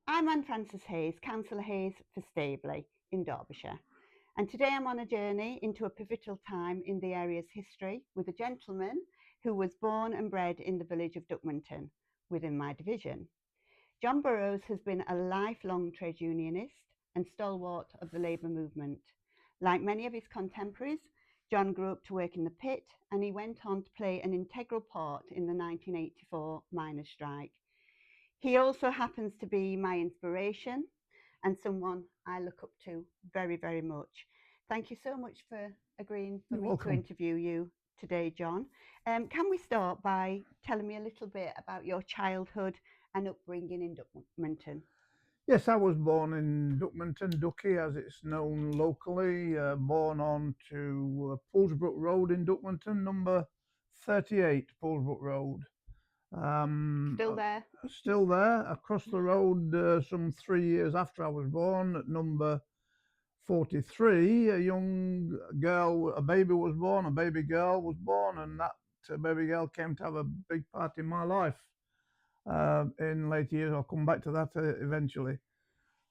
I'm Anne Frances Hayes, Councillor Hayes for Staveley in Derbyshire. And today I'm on a journey into a pivotal time in the area's history with a gentleman who was born and bred in the village of Duckmanton within my division. John Burrows has been a lifelong trade unionist and stalwart of the labour movement. Like many of his contemporaries, John grew up to work in the pit and he went on to play an integral part in the 1984 miners' strike. He also happens to be my inspiration and someone I look up to very, very much. Thank you so much for agreeing for You're me to welcome. interview you today, John. Can we start by telling me a little bit about your childhood and upbringing in Duckmanton? Yes, I was born in Duckmanton, Ducky, as it's known locally. Born on to Poolsbrook Road in Duckmanton, number 38, Poolsbrook Road. Um, Still uh, there? Still there, across the road, some 3 years after I was born, at number 43, a young girl, a baby was born, a baby girl was born, and that baby girl came to have a big part in my life in later years. I'll come back to that eventually.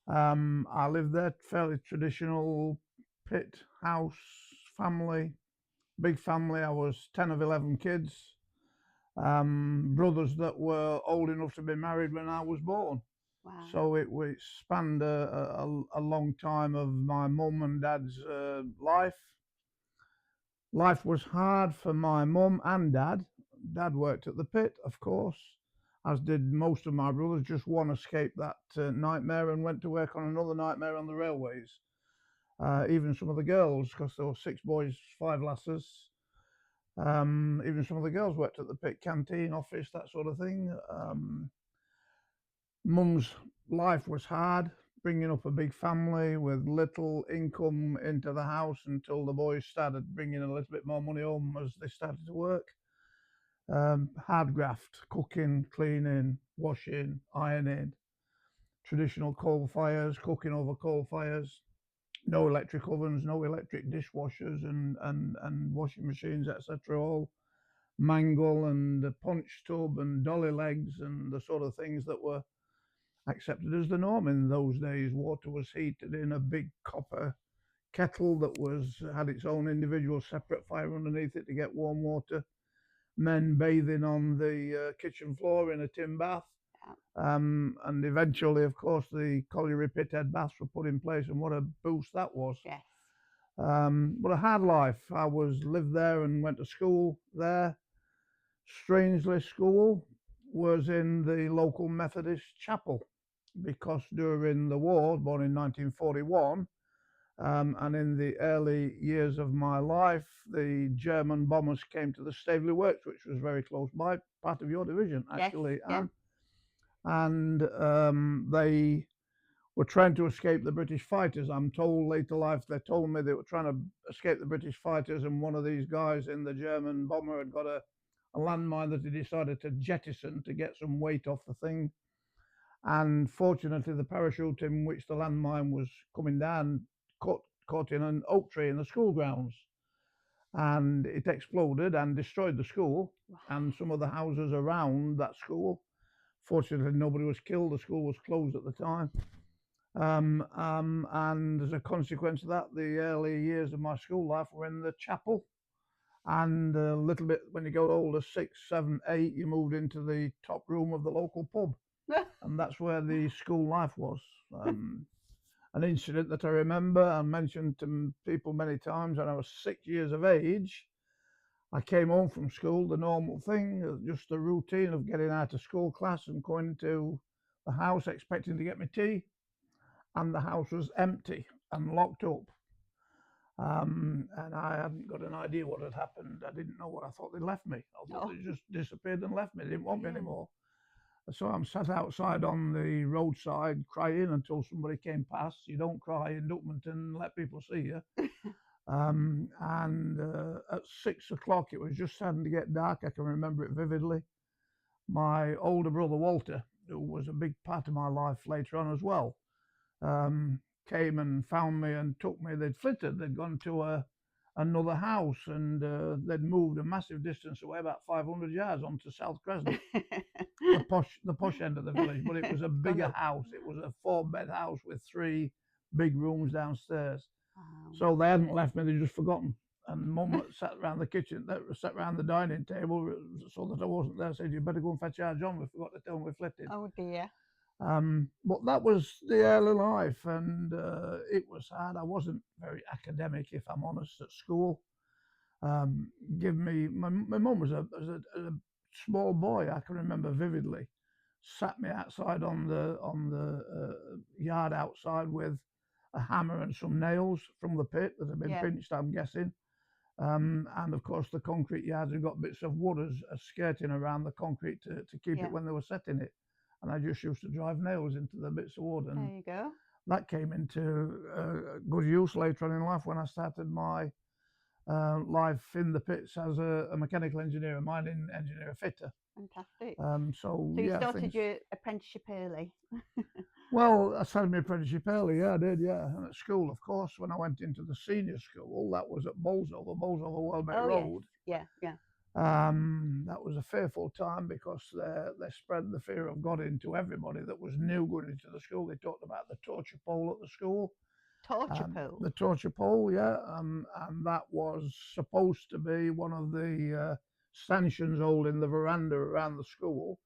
I lived there, fairly traditional pit house family, big family. I was 10 of 11 kids, brothers that were old enough to be married when I was born. Wow. So it spanned a long time of my mum and dad's life. Life was hard for my mum and dad. Dad worked at the pit, of course, as did most of my brothers. Just one escaped that nightmare and went to work on another nightmare on the railways. Even some of the girls, because there were 6 boys, 5 lasses. Even some of the girls worked at the pit canteen, office, that sort of thing. Mum's life was hard, bringing up a big family with little income into the house until the boys started bringing a little bit more money home as they started to work. Hard graft, cooking, cleaning, washing, ironing, traditional coal fires, cooking over coal fires, no electric ovens, no electric dishwashers and washing machines, etc. All mangle and a punch tub and dolly legs and the sort of things that were accepted as the norm in those days. Water was heated in a big copper kettle that was had its own individual separate fire underneath it to get warm water. Men bathing on the kitchen floor in a tin bath. Yeah. And eventually, of course, the colliery pithead baths were put in place, and what a boost that was. Yes. But a hard life. I was lived there and went to school there. Strangely, school was in the local Methodist chapel because during the war, born in 1941, and in the early years of my life, the German bombers came to the Staveley Works, which was very close by, part of your division, Yes. actually, Yeah. Anne. And they were trying to escape the British fighters. I'm told later life they told me they were trying to escape the British fighters, and one of these guys in the German bomber had got a landmine that he decided to jettison to get some weight off the thing. And fortunately, the parachute in which the landmine was coming down caught in an oak tree in the school grounds. And it exploded and destroyed the school Wow. and some of the houses around that school. Fortunately, nobody was killed. The school was closed at the time. And as a consequence of that, the early years of my school life were in the chapel. And a little bit when you got older, 6, 7, 8, you moved into the top room of the local pub. And that's where the school life was. An incident that I remember and mentioned to people many times when I was 6 years of age. I came home from school, the normal thing, just the routine of getting out of school class and going to the house expecting to get my tea, and the house was empty and locked up. And I hadn't got an idea what had happened. I didn't know what I thought they'd left me. I thought Oh. they just disappeared and left me. They didn't want me Yeah. anymore. So I'm sat outside on the roadside crying until somebody came past. You don't cry in Duckmanton, let people see you. And at 6 o'clock, it was just starting to get dark. I can remember it vividly. My older brother Walter, who was a big part of my life later on as well, came and found me and took me. They'd flitted. They'd gone to another house, and they'd moved a massive distance away, about 500 yards, onto South Crescent, the posh end of the village. But it was a bigger house. It was a 4-bed house with 3 big rooms downstairs. Wow. So they hadn't left me; they'd just forgotten. And Mum sat around the kitchen, sat around the dining table, so that I wasn't there. Said, "You better go and fetch our John. We forgot to tell him we flitted." Oh dear. But that was the early life, and it was hard. I wasn't very academic, if I'm honest, at school. Give me my mum was a small boy. I can remember vividly. Sat me outside on the yard outside with a hammer and some nails from the pit that had been pinched, I'm guessing. And of course, the concrete yards had got bits of wood as skirting around the concrete to keep it when they were setting it. And I just used to drive nails into the bits of wood. And there you go. that came into good use later on in life when I started my life in the pits as a mechanical engineer, a mining engineer, a fitter. Fantastic. So you started your apprenticeship early? Well, I started my apprenticeship early, yeah, I did, yeah. And at school, of course, when I went into the senior school, that was at Bolsover, Welbeck Road. Yes. Yeah. That was a fearful time because they spread the fear of God into everybody that was new going into the school. They talked about the torture pole at the school. Torture pole? The torture pole, yeah. And that was supposed to be one of the stanchions holding the veranda around the school,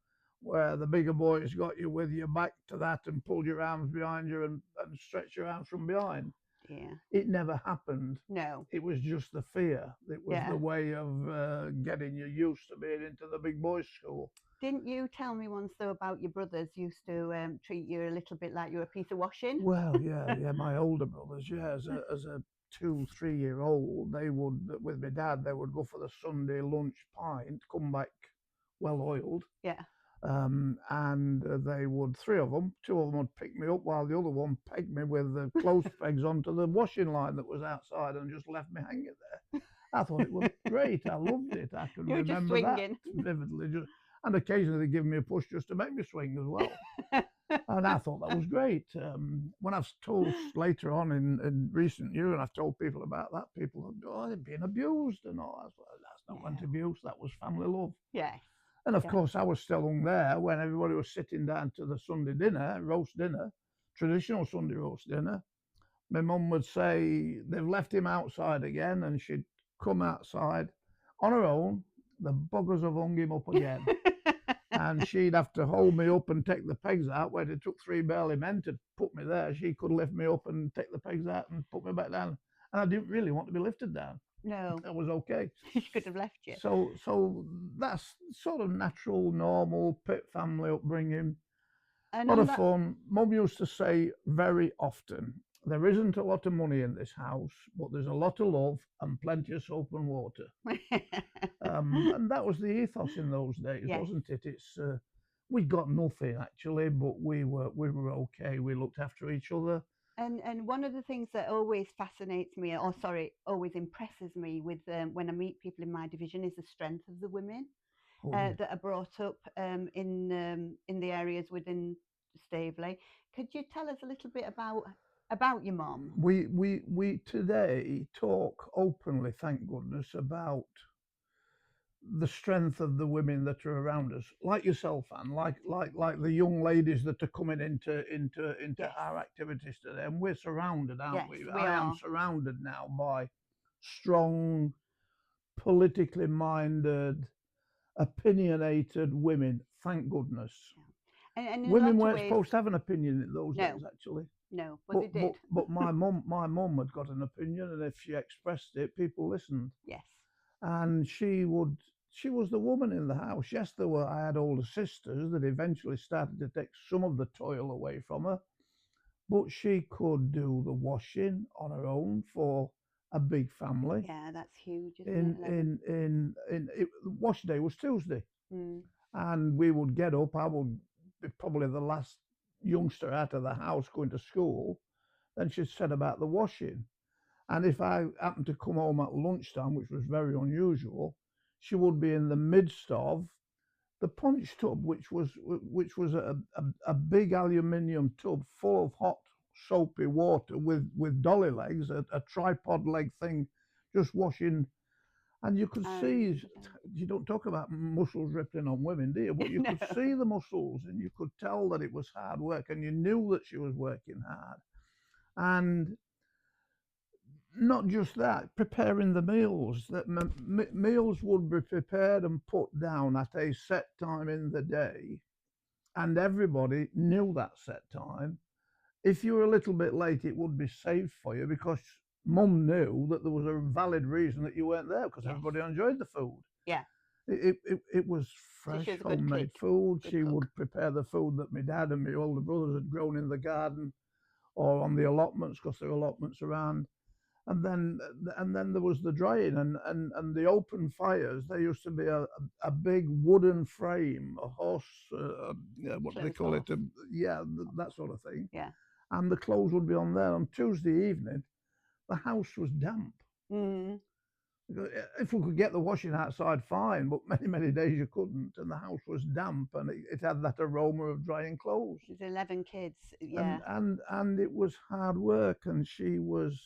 where the bigger boys got you with your back to that and pulled your arms behind you and stretched your arms from behind. Yeah. It never happened. No. It was just the fear. It was the way of getting you used to being into the big boys' school. Didn't you tell me once, though, about your brothers used to treat you a little bit like you were a piece of washing? Well, yeah, my older brothers, as a 2-3-year-old, they would, with my dad, they would go for the Sunday lunch pint, come back well oiled. Yeah. And they would, 3 of them, 2 of them would pick me up while the other one pegged me with the clothes pegs onto the washing line that was outside and just left me hanging there. I thought it was great. I loved it. I can remember that vividly. And occasionally they give me a push just to make me swing as well. And I thought that was great. When I've told later on in recent years, and I've told people about that, people have gone, "Oh, they've been abused," and all. That's not abuse. That was family love. Yes. And of course, I was still hung there when everybody was sitting down to the Sunday dinner, roast dinner, traditional Sunday roast dinner. My mum would say, "They've left him outside again," and she'd come outside on her own. The buggers have hung him up again. And she'd have to hold me up and take the pegs out, where it took 3 burly men to put me there. She could lift me up and take the pegs out and put me back down. And I didn't really want to be lifted down. No. That was okay. She could have left you. So that's sort of natural, normal pit family upbringing. And a lot of fun. Mum used to say very often, "There isn't a lot of money in this house, but there's a lot of love and plenty of soap and water." And that was the ethos in those days, wasn't it? It's we got nothing actually, but we were okay. We looked after each other. And one of the things that always fascinates me, always impresses me with when I meet people in my division, is the strength of the women that are brought up in the areas within Staveley. Could you tell us a little bit about your mum? We today talk openly, thank goodness, about the strength of the women that are around us, like yourself, Anne, like the young ladies that are coming into our activities today, and we're surrounded, aren't we? I am surrounded now by strong, politically minded, opinionated women. Thank goodness. And women weren't supposed to have an opinion in those days, actually. No, but they did. But my mum had got an opinion, and if she expressed it, people listened. Yes. And she was the woman in the house. Yes, I had older sisters that eventually started to take some of the toil away from her, but she could do the washing on her own for a big family. Yeah, that's huge, isn't it? Wash day was Tuesday, and we would get up. I would be probably the last youngster out of the house going to school. Then she'd set about the washing. And if I happened to come home at lunchtime, which was very unusual, she would be in the midst of the punch tub, which was a big aluminium tub full of hot soapy water with dolly legs, a tripod leg thing just washing. And you could see, Absolutely. you don't talk about muscles rippling on women, do you? But you No. could see the muscles and you could tell that it was hard work and you knew that she was working hard. And not just that, preparing the meals, that meals would be prepared and put down at a set time in the day. And everybody knew that set time. If you were a little bit late, it would be saved for you because mum knew that there was a valid reason that you weren't there because Yes. everybody enjoyed the food. Yeah. It was So fresh she was a good homemade cook. food. Good She cook. would prepare the food that my dad and my older brothers had grown in the garden or on the allotments because there were allotments around. And then there was the drying and the open fires. There used to be a big wooden frame, a horse, what do they Clothes call it? horse. Yeah, that sort of thing. Yeah. And the clothes would be on there. On Tuesday evening, the house was damp. Mm. If we could get the washing outside, fine, but many days you couldn't, and the house was damp, and it had that aroma of drying clothes. There's 11 kids. Yeah. And it was hard work, and she was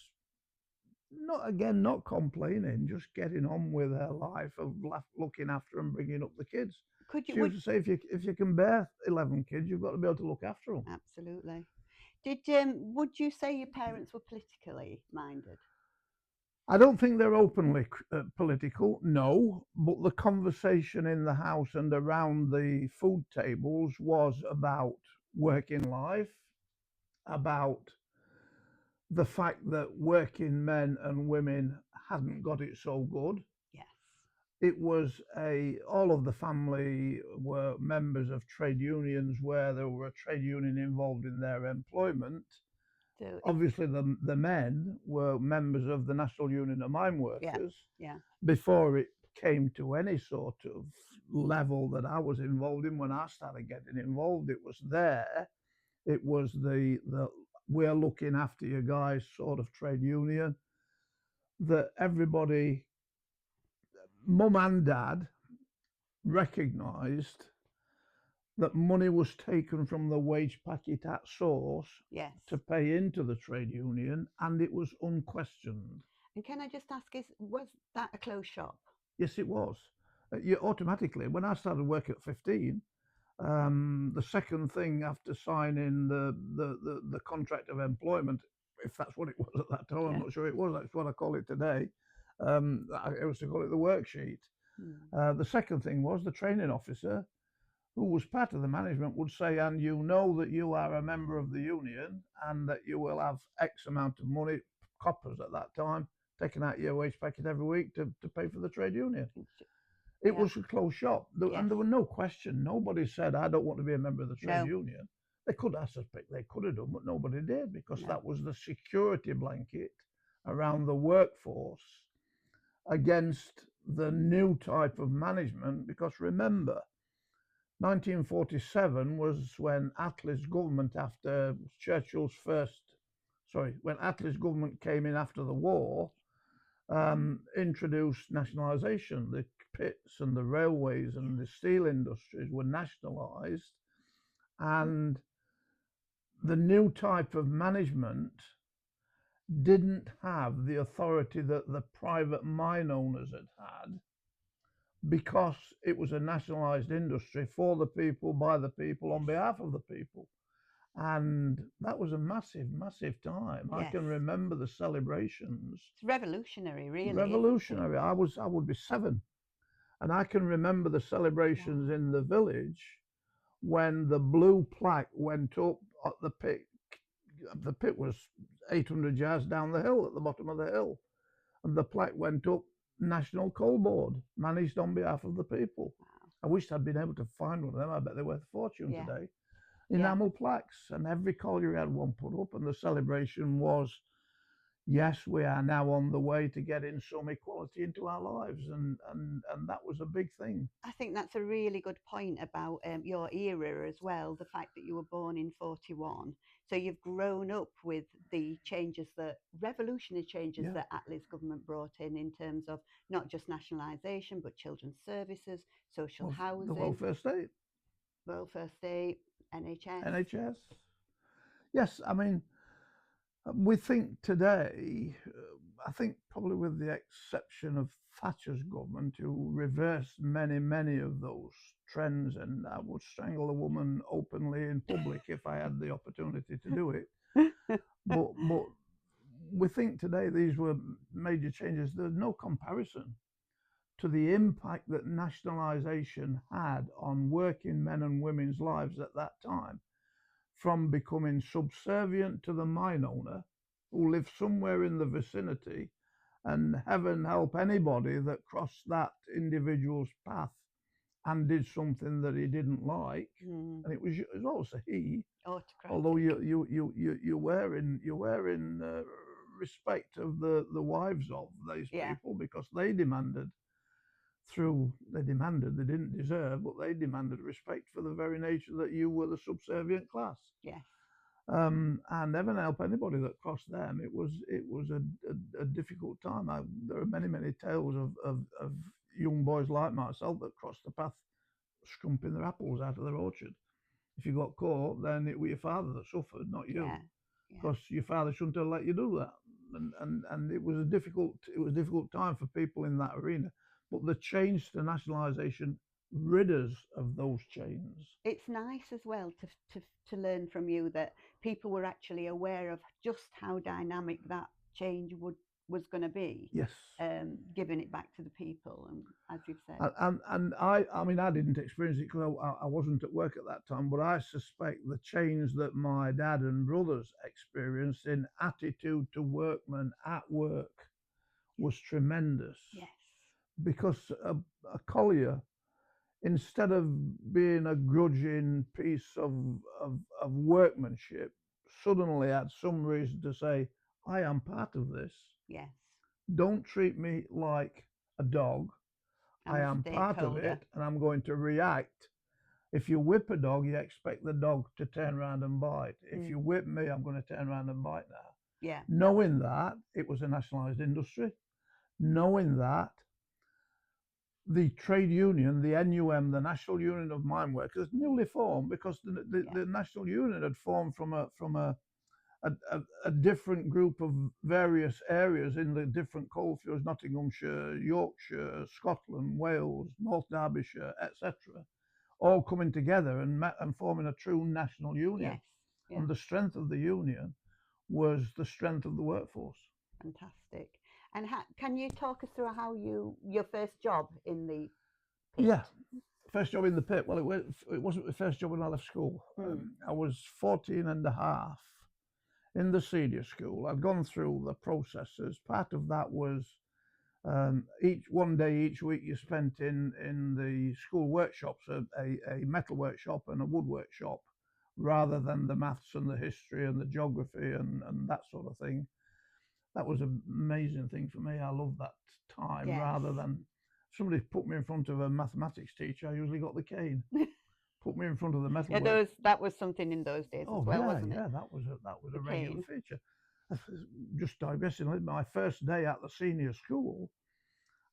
not complaining, just getting on with her life of looking after and bringing up the kids. Could you? She used to say, if you can bear 11 kids, you've got to be able to look after them. Absolutely. Would you say your parents were politically minded? I don't think they're openly political, no, but the conversation in the house and around the food tables was about working life, about the fact that working men and women hadn't got it so good. Yes. It was all of the family were members of trade unions where there were a trade union involved in their employment. So Obviously, the men were members of the National Union of Mine Workers yeah. before it came to any sort of level that I was involved in. When I started getting involved, it was there. It was the we're looking after you guys sort of trade union that everybody, mum and dad, recognised that money was taken from the wage packet at source Yes. to pay into the trade union, and it was unquestioned. And can I just ask, was that a closed shop? Yes, it was. You automatically, when I started work at 15, the second thing after signing the contract of employment, if that's what it was at that time, I'm not sure it was. That's what I call it today. I used to call it the worksheet. The second thing was the training officer, who was part of the management, would say, and you know that you are a member of the union and that you will have X amount of money, coppers at that time, taken out your wage packet every week to pay for the trade union. It was a closed shop. And there were no question. Nobody said, I don't want to be a member of the trade union. They could, I suspect they could have done, but nobody did because that was the security blanket around the workforce against the new type of management. Because remember, 1947 was when Attlee's government, after Churchill's when Attlee's government came in after the war, introduced nationalisation. The pits and the railways and the steel industries were nationalised, and the new type of management didn't have the authority that the private mine owners had because it was a nationalised industry for the people, by the people, on behalf of the people. And that was a massive time. I can remember the celebrations. It's revolutionary, really. Revolutionary. I would be 7, and I can remember the celebrations in the village when the blue plaque went up at the pit. The pit was 800 yards down the hill, at the bottom of the hill, and the plaque went up, National Coal Board, managed on behalf of the people. I wish I'd been able to find one of them. I bet they're worth a fortune today. Enamel plaques, and every colliery had one put up, and the celebration was, yes, we are now on the way to getting some equality into our lives, and that was a big thing. I think that's a really good point about your era as well, the fact that you were born in 41. So you've grown up with the revolutionary changes that Attlee's government brought in terms of not just nationalisation, but children's services, social housing. The welfare state. Welfare state, NHS. NHS. Yes, I mean, We think today, I think probably with the exception of Thatcher's government, who reversed many of those trends, and I would strangle a woman openly in public if I had the opportunity to do it. But we think today these were major changes. There's no comparison to the impact that nationalisation had on working men and women's lives at that time, from becoming subservient to the mine owner who lived somewhere in the vicinity, and heaven help anybody that crossed that individual's path and did something that he didn't like, and it was also he. Although Autocratic. you were in respect of the wives of these Yeah. people, because they demanded, they didn't deserve, but they demanded respect for the very nature that you were the subservient class. Yes. And heaven help anybody that crossed them. It was a difficult time. There are many tales of young boys like myself that crossed the path scrumping their apples out of their orchard. If you got caught, then it was your father that suffered, not you, Yeah. Yeah. because your father shouldn't have let you do that. And it was a difficult time for people in that arena. But the change to nationalisation rid us of those chains. It's nice as well to learn from you that people were actually aware of just how dynamic that change was going to be. Yes. Giving it back to the people, and as you've said. And I mean, I didn't experience it because I wasn't at work at that time, but I suspect the change that my dad and brothers experienced in attitude to workmen at work was tremendous. Yes. Because a collier, instead of being a grudging piece of workmanship, suddenly had some reason to say, I am part of this. Yes. Don't treat me like a dog. I am part of it, and I'm going to react. If you whip a dog, you expect the dog to turn around and bite. If you whip me, I'm going to turn around and bite now. Yeah. Knowing that it was a nationalised industry, knowing that the trade union, the NUM, the National Union of Mine Workers, newly formed, because the National Union had formed from a different group of various areas in the different coalfields, Nottinghamshire, Yorkshire, Scotland, Wales, North Derbyshire, etc., all coming together and forming a true national union. Yes. Yeah. And the strength of the union was the strength of the workforce. Fantastic. And can you talk us through how your first job in the pit? Yeah, first job in the pit. Well, it wasn't the first job when I left school. I was 14 and a half in the senior school. I'd gone through the processes. Part of that was one day each week you spent in the school workshops, a metal workshop and a wood workshop, rather than the maths and the history and the geography and that sort of thing. That was an amazing thing for me. I loved that time. Yes. Rather than somebody put me in front of a mathematics teacher, I usually got the cane. Put me in front of the metal. Yeah, that was something in those days as well, wasn't it? Yeah, that was a regular feature. Just digressing, my first day at the senior school,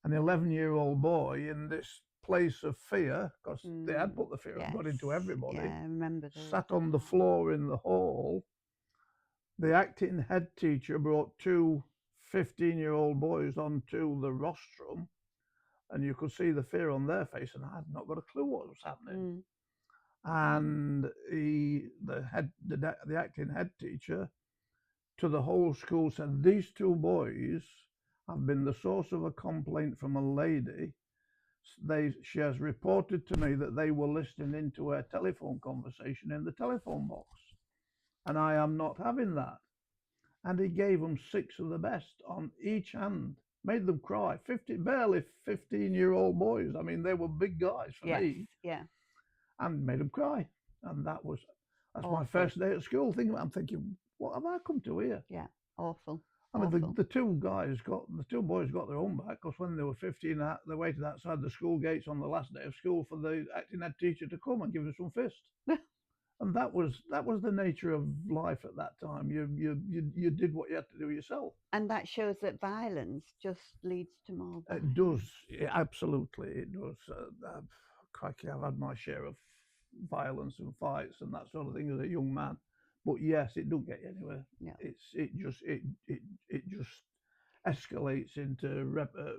an 11-year-old boy in this place of fear, because they had put the fear of God into everybody. Yeah, I remember those. Sat on the floor in the hall. The acting head teacher brought two 15-year-old boys onto the rostrum, and you could see the fear on their face, and I had not got a clue what was happening. And the acting head teacher to the whole school said, these two boys have been the source of a complaint from a lady. She has reported to me that they were listening into a telephone conversation in the telephone box, and I am not having that. And he gave them 6 of the best on each hand, made them cry. Barely 15-year-old boys. I mean, they were big guys for me. Yeah. And made them cry. And that's awful. My first day at school. I'm thinking, what have I come to here? Yeah, awful. I mean, the two boys got their own back, because when they were 15, they waited outside the school gates on the last day of school for the acting head teacher to come and give them some fist. And that was the nature of life at that time. You did what you had to do yourself. And that shows that violence just leads to more violence. It does, absolutely, it does. Crikey, I've had my share of violence and fights and that sort of thing as a young man. But yes, it don't get you anywhere. No. It just escalates into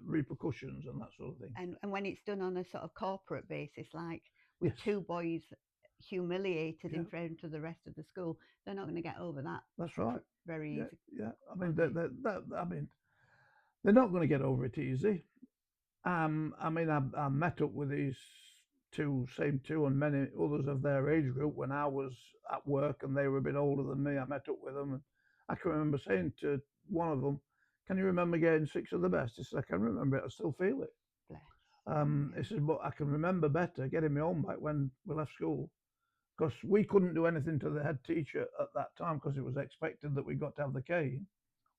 repercussions and that sort of thing. And when it's done on a sort of corporate basis, like with Yes. 2 boys humiliated Yeah. in front of the rest of the school, they're not going to get over that That's right. very Yeah, easy. yeah. I mean, I mean, they're not going to get over it easy. I mean, I met up with these same two, and many others of their age group when I was at work, and they were a bit older than me. I met up with them, and I can remember saying to one of them, "Can you remember getting 6 of the best?" He said, "I can remember it. I still feel it." Bless. He said, "But I can remember better getting my own back when we left school." Because we couldn't do anything to the head teacher at that time because it was expected that we got to have the cane.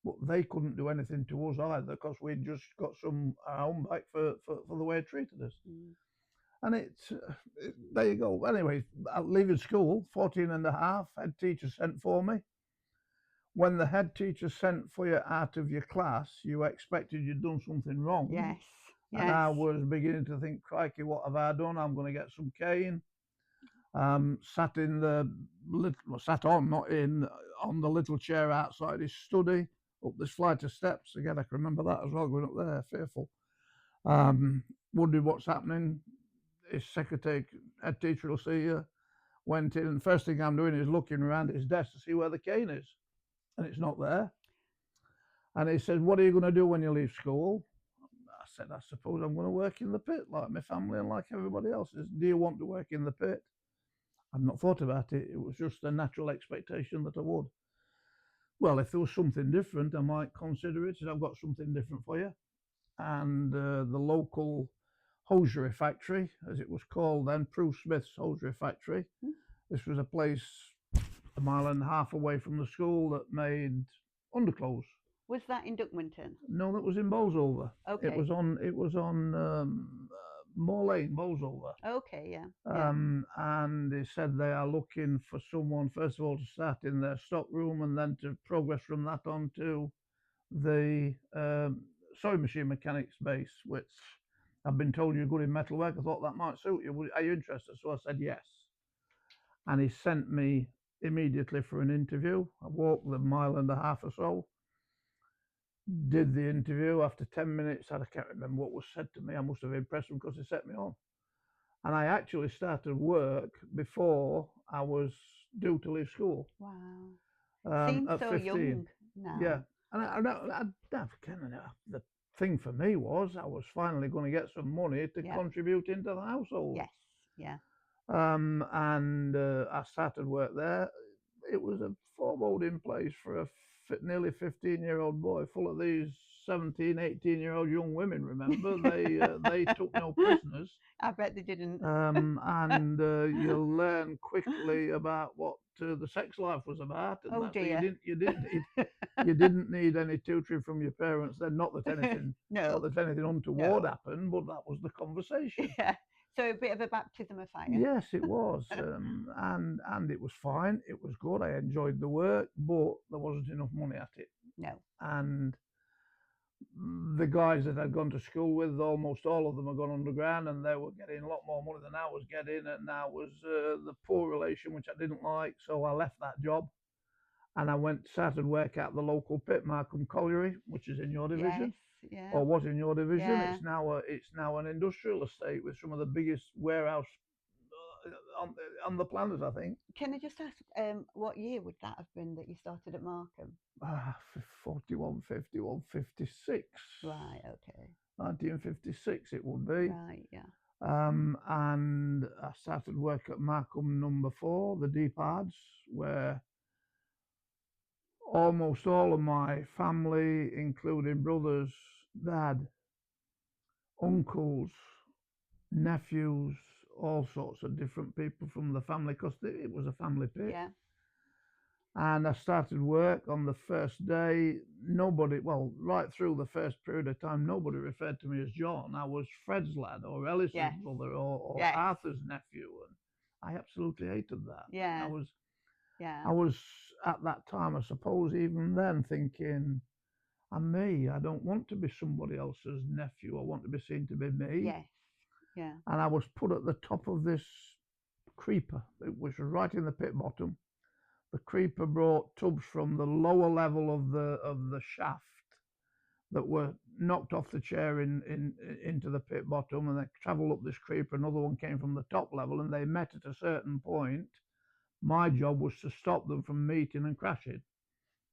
But they couldn't do anything to us either because we'd just got our own back for the way it treated us. And there you go. Anyway, leaving school, 14 and a half, head teacher sent for me. When the head teacher sent for you out of your class, you expected you'd done something wrong. Yes. And I was beginning to think, crikey, what have I done? I'm going to get some cane. Sat on the little chair outside his study, up this flight of steps. Again, I can remember that as well, going up there, fearful. Wondered what's happening. His secretary, head teacher will see you. Went in, and first thing I'm doing is looking around his desk to see where the cane is, and it's not there. And he said, "What are you going to do when you leave school?" I said, "I suppose I'm going to work in the pit like my family and like everybody else." He said, "Do you want to work in the pit?" I'd not thought about it. It was just a natural expectation that I would. Well, if there was something different, I might consider it. I've got something different for you. And the local hosiery factory, as it was called then, Prue Smith's hosiery factory. This was a place a mile and a half away from the school that made underclothes. Was that in Duckmanton? No, that was in Bolsover. Okay. It was on Moor Lane, Bolsover. Okay, yeah. And they said they are looking for someone, first of all, to start in their stock room and then to progress from that on to the sewing machine mechanics base, which I've been told you're good in metalwork. I thought that might suit you. Are you interested? So I said yes. And he sent me immediately for an interview. I walked the mile and a half or so. Did the interview. After 10 minutes, I can't remember what was said to me. I must have impressed him because he set me on. And I actually started work before I was due to leave school. Wow. Seems at so 15. young now. Yeah. And the thing for me was I was finally going to get some money to contribute into the household. Yes. Yeah. And I started work there. It was a foreboding place for a nearly 15-year-old boy, full of these 17, 18-year-old young women. Remember, they took no prisoners. I bet they didn't. And you learn quickly about what the sex life was about. And Oh dear. You didn't need any tutoring from your parents then. Not that anything, not that anything untoward happened, but that was the conversation. Yeah. So a bit of a baptism of fire. Yes, it was, and it was fine. It was good. I enjoyed the work, but there wasn't enough money at it. No. And the guys that I'd gone to school with, almost all of them had gone underground, and they were getting a lot more money than I was getting, and that was the poor relation, which I didn't like. So I left that job, and I started work at the local pit, Markham Colliery, which is in your division. Yes, yeah. Or was in your division. Yeah. It's now an industrial estate with some of the biggest warehouse on the planet, I think. Can I just ask, what year would that have been that you started at Markham? 41, 51, 56. Right, okay. 1956 it would be. Right, yeah. And I started work at Markham number 4, the deep yards, where almost all of my family, including brothers, dad, uncles, nephews, all sorts of different people from the family, because it was a family pit. Yeah. And I started work on the first day. Right through the first period of time, nobody referred to me as John. I was Fred's lad or Ellis's brother or Arthur's nephew. And I absolutely hated that. Yeah. I was at that time, I suppose, even then thinking, I'm me. I don't want to be somebody else's nephew. I want to be seen to be me. Yes. Yeah. And I was put at the top of this creeper. It was right in the pit bottom. The creeper brought tubs from the lower level of the shaft that were knocked off the chair into the pit bottom, and they travelled up this creeper. Another one came from the top level, and they met at a certain point. My job was to stop them from meeting and crashing,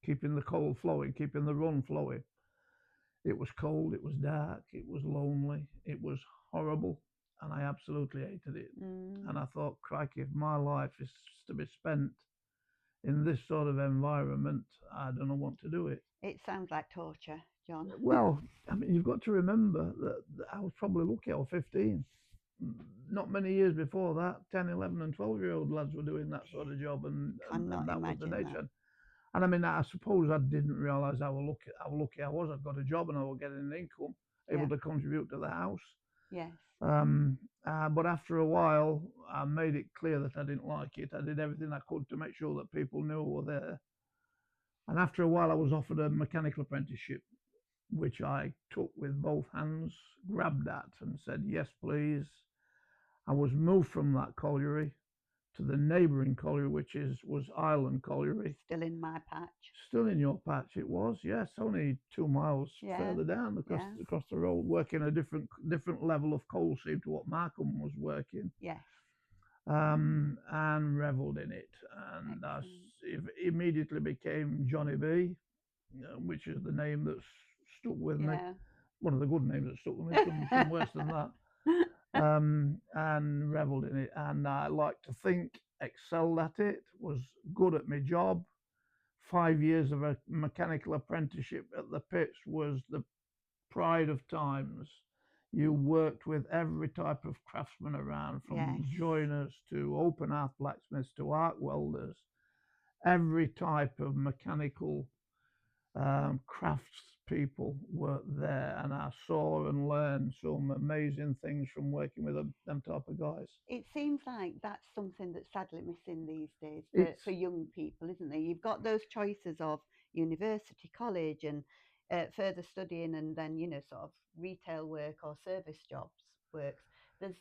keeping the coal flowing, keeping the run flowing. It was cold, it was dark, it was lonely, it was horrible, and I absolutely hated it. And I thought, crikey, if my life is to be spent in this sort of environment, I don't know what to do it. It sounds like torture, John. Well, I mean, you've got to remember that I was probably lucky. I was 15. Not many years before that, 10, 11 and 12-year-old lads were doing that sort of job, and that was the nature. That. And I mean, I suppose I didn't realise how lucky I was. I've got a job and I was getting an income, able to contribute to the house. Yes. But after a while, I made it clear that I didn't like it. I did everything I could to make sure that people knew I were there. And after a while, I was offered a mechanical apprenticeship, which I took with both hands, grabbed at, and said, yes, please. I was moved from that colliery to the neighbouring colliery, which was Island Colliery. Still in my patch. Still in your patch, it was, yes. Only 2 miles further down across the road, working a different level of coal seam to what Markham was working. Yes. And revelled in it. And I immediately became Johnny B, which is the name that's stuck with me. One of the good names that stuck with me, some worse than that. And revelled in it. And I like to think, excelled at it, was good at my job. 5 years of a mechanical apprenticeship at the pits was the pride of times. You worked with every type of craftsman around, from joiners to open hearth blacksmiths to arc welders. Every type of mechanical crafts people were there, and I saw and learned some amazing things from working with them type of guys. It seems like that's something that's sadly missing these days for young people, isn't there? You've got those choices of university, college, and further studying, and then sort of retail work or service jobs works. There's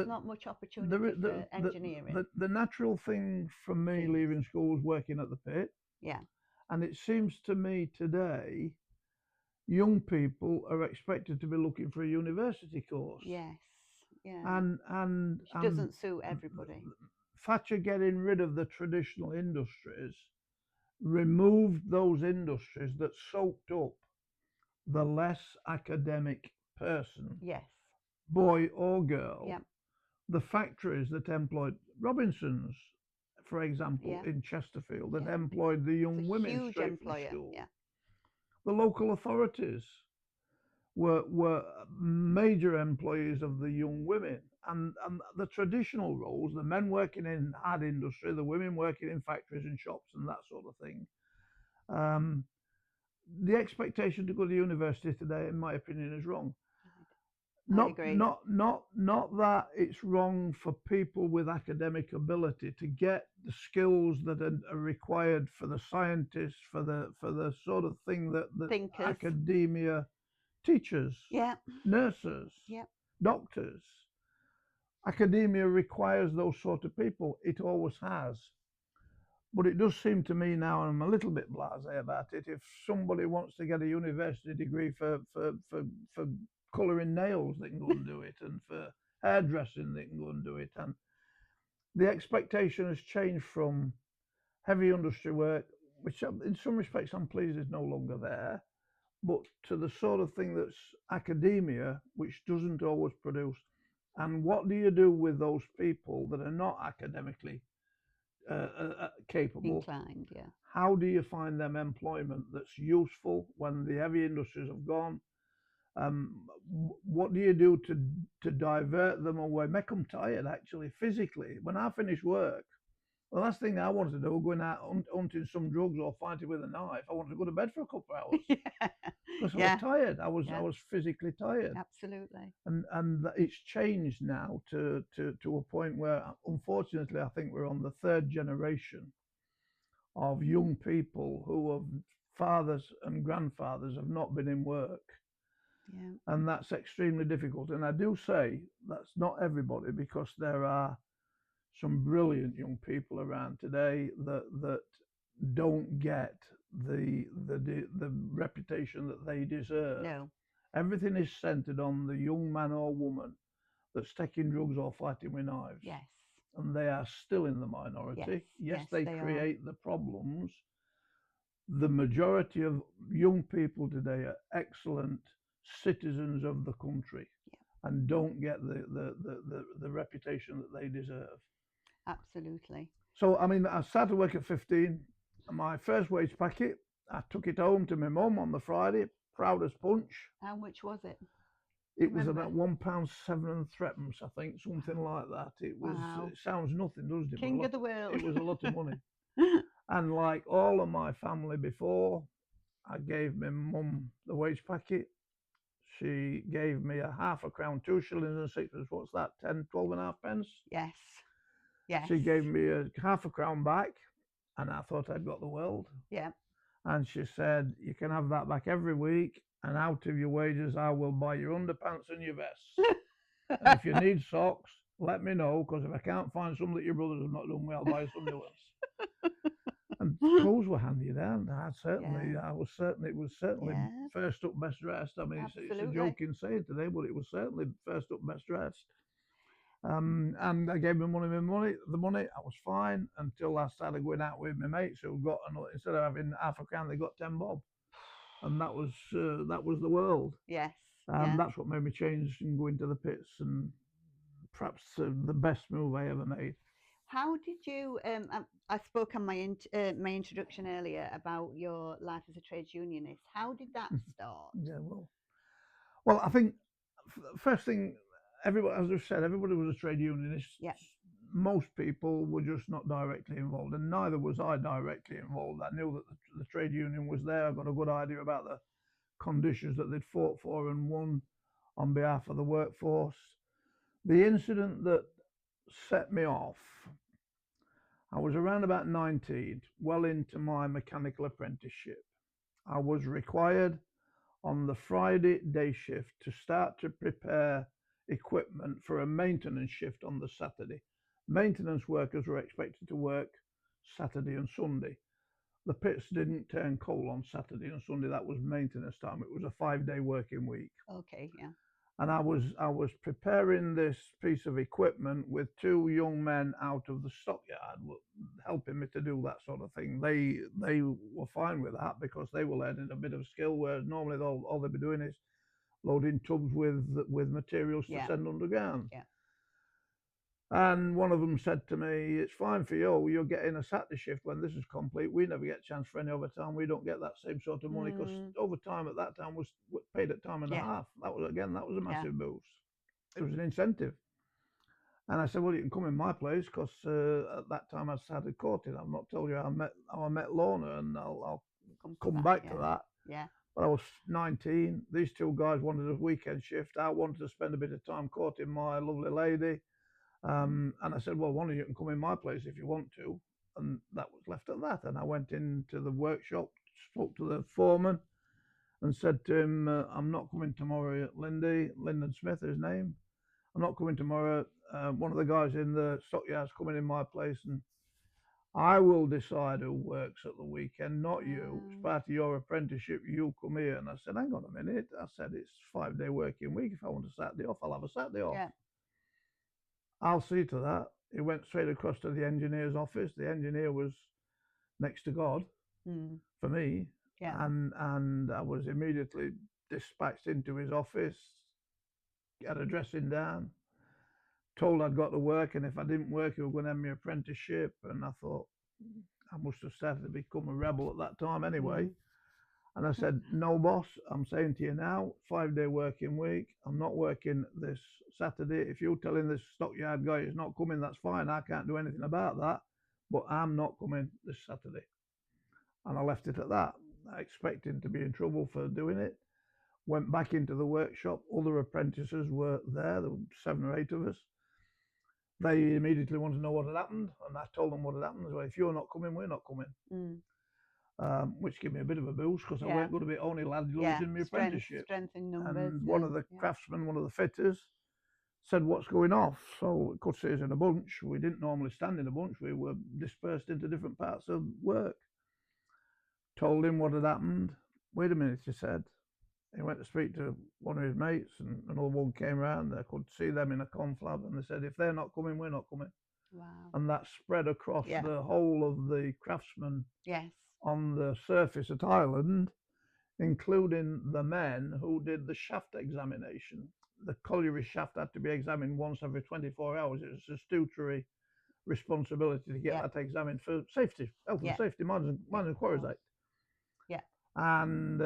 not much opportunity for engineering. The natural thing for me leaving school was working at the pit. Yeah. And it seems to me today, young people are expected to be looking for a university course. Yes, yeah. And which doesn't suit everybody. Thatcher getting rid of the traditional industries removed those industries that soaked up the less academic person. Yes. Boy or girl. Yeah. The factories that employed Robinson's, for example, in Chesterfield, that employed the young women straight from school. Yeah. The local authorities were major employees of the young women, and the traditional roles, the men working in hard industry, the women working in factories and shops and that sort of thing. The expectation to go to university today, in my opinion, is wrong. I agree. Not that it's wrong for people with academic ability to get the skills that are required for the scientists, for the sort of thing that academia teachers, nurses, doctors. Academia requires those sort of people. It always has. But it does seem to me now, and I'm a little bit blasé about it, if somebody wants to get a university degree for colouring nails, they can go and do it, and for hairdressing, they can go and do it. And the expectation has changed from heavy industry work, which in some respects I'm pleased is no longer there, but to the sort of thing that's academia, which doesn't always produce. And what do you do with those people that are not academically capable? Inclined, yeah. How do you find them employment that's useful when the heavy industries have gone? What do you do to divert them away, make them tired actually physically? When I finish work, the last thing I wanted to do was going out hunting some drugs or fighting with a knife. I wanted to go to bed for a couple of hours because I was tired. I was physically tired. Absolutely. And it's changed now to a point where, unfortunately, I think we're on the third generation of young people who have fathers and grandfathers have not been in work. Yeah. And that's extremely difficult. And I do say that's not everybody, because there are some brilliant young people around today that don't get the reputation that they deserve. No. Everything is centered on the young man or woman that's taking drugs or fighting with knives. Yes. And they are still in the Yes. minority. Yes, Yes, they they are. create the problems. The majority of young people today are excellent citizens of the country Yeah. and don't get the reputation that they deserve. Absolutely. So, I mean, I started work at 15. My first wage packet, I took it home to my mum on the Friday, proud as punch. How much was it? It was Remember? about £1.7 and threepence, I think, something like that. It was. Wow. It sounds nothing, doesn't it? King of the world. It was a lot of money. And like all of my family before, I gave my mum the wage packet. She gave me a half a crown, 2 shillings and sixpence. What's that? 10, 12 and a half pence. Yes. Yes. She gave me a half a crown back, and I thought I'd got the world. Yeah. And she said, "You can have that back every week, and out of your wages, I will buy your underpants and your vests. And if you need socks, let me know, because if I can't find some that your brothers have not done with, I'll buy you some new ones." And clothes were handed down. Yeah. It was certainly Yeah. first up, best dressed. I mean, it's a Absolutely. joking saying today, but it was certainly first up, best dressed. And I gave my money. The money, I was fine until I started going out with my mates who got another, instead of having half a crown, they got 10 bob, and that was the world. Yes. Yeah. That's what made me change and go into the pits, and perhaps the best move I ever made. How did you? I spoke on my my introduction earlier about your life as a trades unionist. How did that start? Yeah, well, I think first thing, everybody, as I said, everybody was a trade unionist. Yeah. Most people were just not directly involved, and neither was I directly involved. I knew that the trade union was there. I got a good idea about the conditions that they'd fought for and won on behalf of the workforce. The incident that set me off, I was around about 19, well into my mechanical apprenticeship. I was required on the Friday day shift to start to prepare equipment for a maintenance shift on the Saturday. Maintenance workers were expected to work Saturday and Sunday. The pits didn't turn coal on Saturday and Sunday. That was maintenance time. It was a 5-day working week. Okay. Yeah. And I was preparing this piece of equipment with 2 young men out of the stockyard helping me to do that sort of thing. They were fine with that because they were learning a bit of skill, whereas normally all they'd be doing is loading tubs with materials to send underground. Yeah. And one of them said to me, "It's fine for you. You're getting a Saturday shift when this is complete. We never get a chance for any overtime. We don't get that same sort of money because overtime at that time was paid at time and a half. That was a massive boost. It was an incentive." And I said, "Well, you can come in my place because at that time I started courting. I've not told you how I met Lorna, and I'll come back to that." Yeah. But I was 19. These 2 guys wanted a weekend shift. I wanted to spend a bit of time courting my lovely lady. And I said, "Well, one of you can come in my place if you want to." And that was left at that. And I went into the workshop, spoke to the foreman, and said to him, "I'm not coming tomorrow, Lyndon Smith, his name. I'm not coming tomorrow. One of the guys in the stockyard's coming in my place, and I will decide who works at the weekend, not you. It's part of your apprenticeship. You come here." And I said, "Hang on a minute." I said, "It's 5-day working week. If I want a Saturday off, I'll have a Saturday off." Yeah. "I'll see to that." He went straight across to the engineer's office. The engineer was next to God for me. Yeah. And I was immediately dispatched into his office, had a dressing down, told I'd got to work, and if I didn't work, he was going to end my apprenticeship. And I thought, I must have started to become a rebel at that time anyway. And I said, "No, boss, I'm saying to you now, 5-day working week. I'm not working this Saturday. If you're telling this stockyard guy he's not coming, that's fine. I can't do anything about that. But I'm not coming this Saturday." And I left it at that, expecting to be in trouble for doing it. Went back into the workshop. Other apprentices were there. There were 7 or 8 of us. They immediately wanted to know what had happened. And I told them what had happened. Well, if you're not coming, we're not coming. Which gave me a bit of a boost because I weren't going to be only lad losing my apprenticeship. Strength in numbers. And one of the craftsmen, one of the fitters, said, what's going off? So we could see us in a bunch. We didn't normally stand in a bunch. We were dispersed into different parts of work. Told him what had happened. Wait a minute, he said. He went to speak to one of his mates, and another one came round. They could see them in a conflab, and they said, if they're not coming, we're not coming. Wow. And that spread across the whole of the craftsmen on the surface at Ireland, including the men who did the shaft examination. The colliery shaft had to be examined once every 24 hours. It was a statutory responsibility to get that examined for safety, health and safety, Mines and Quarries Act. And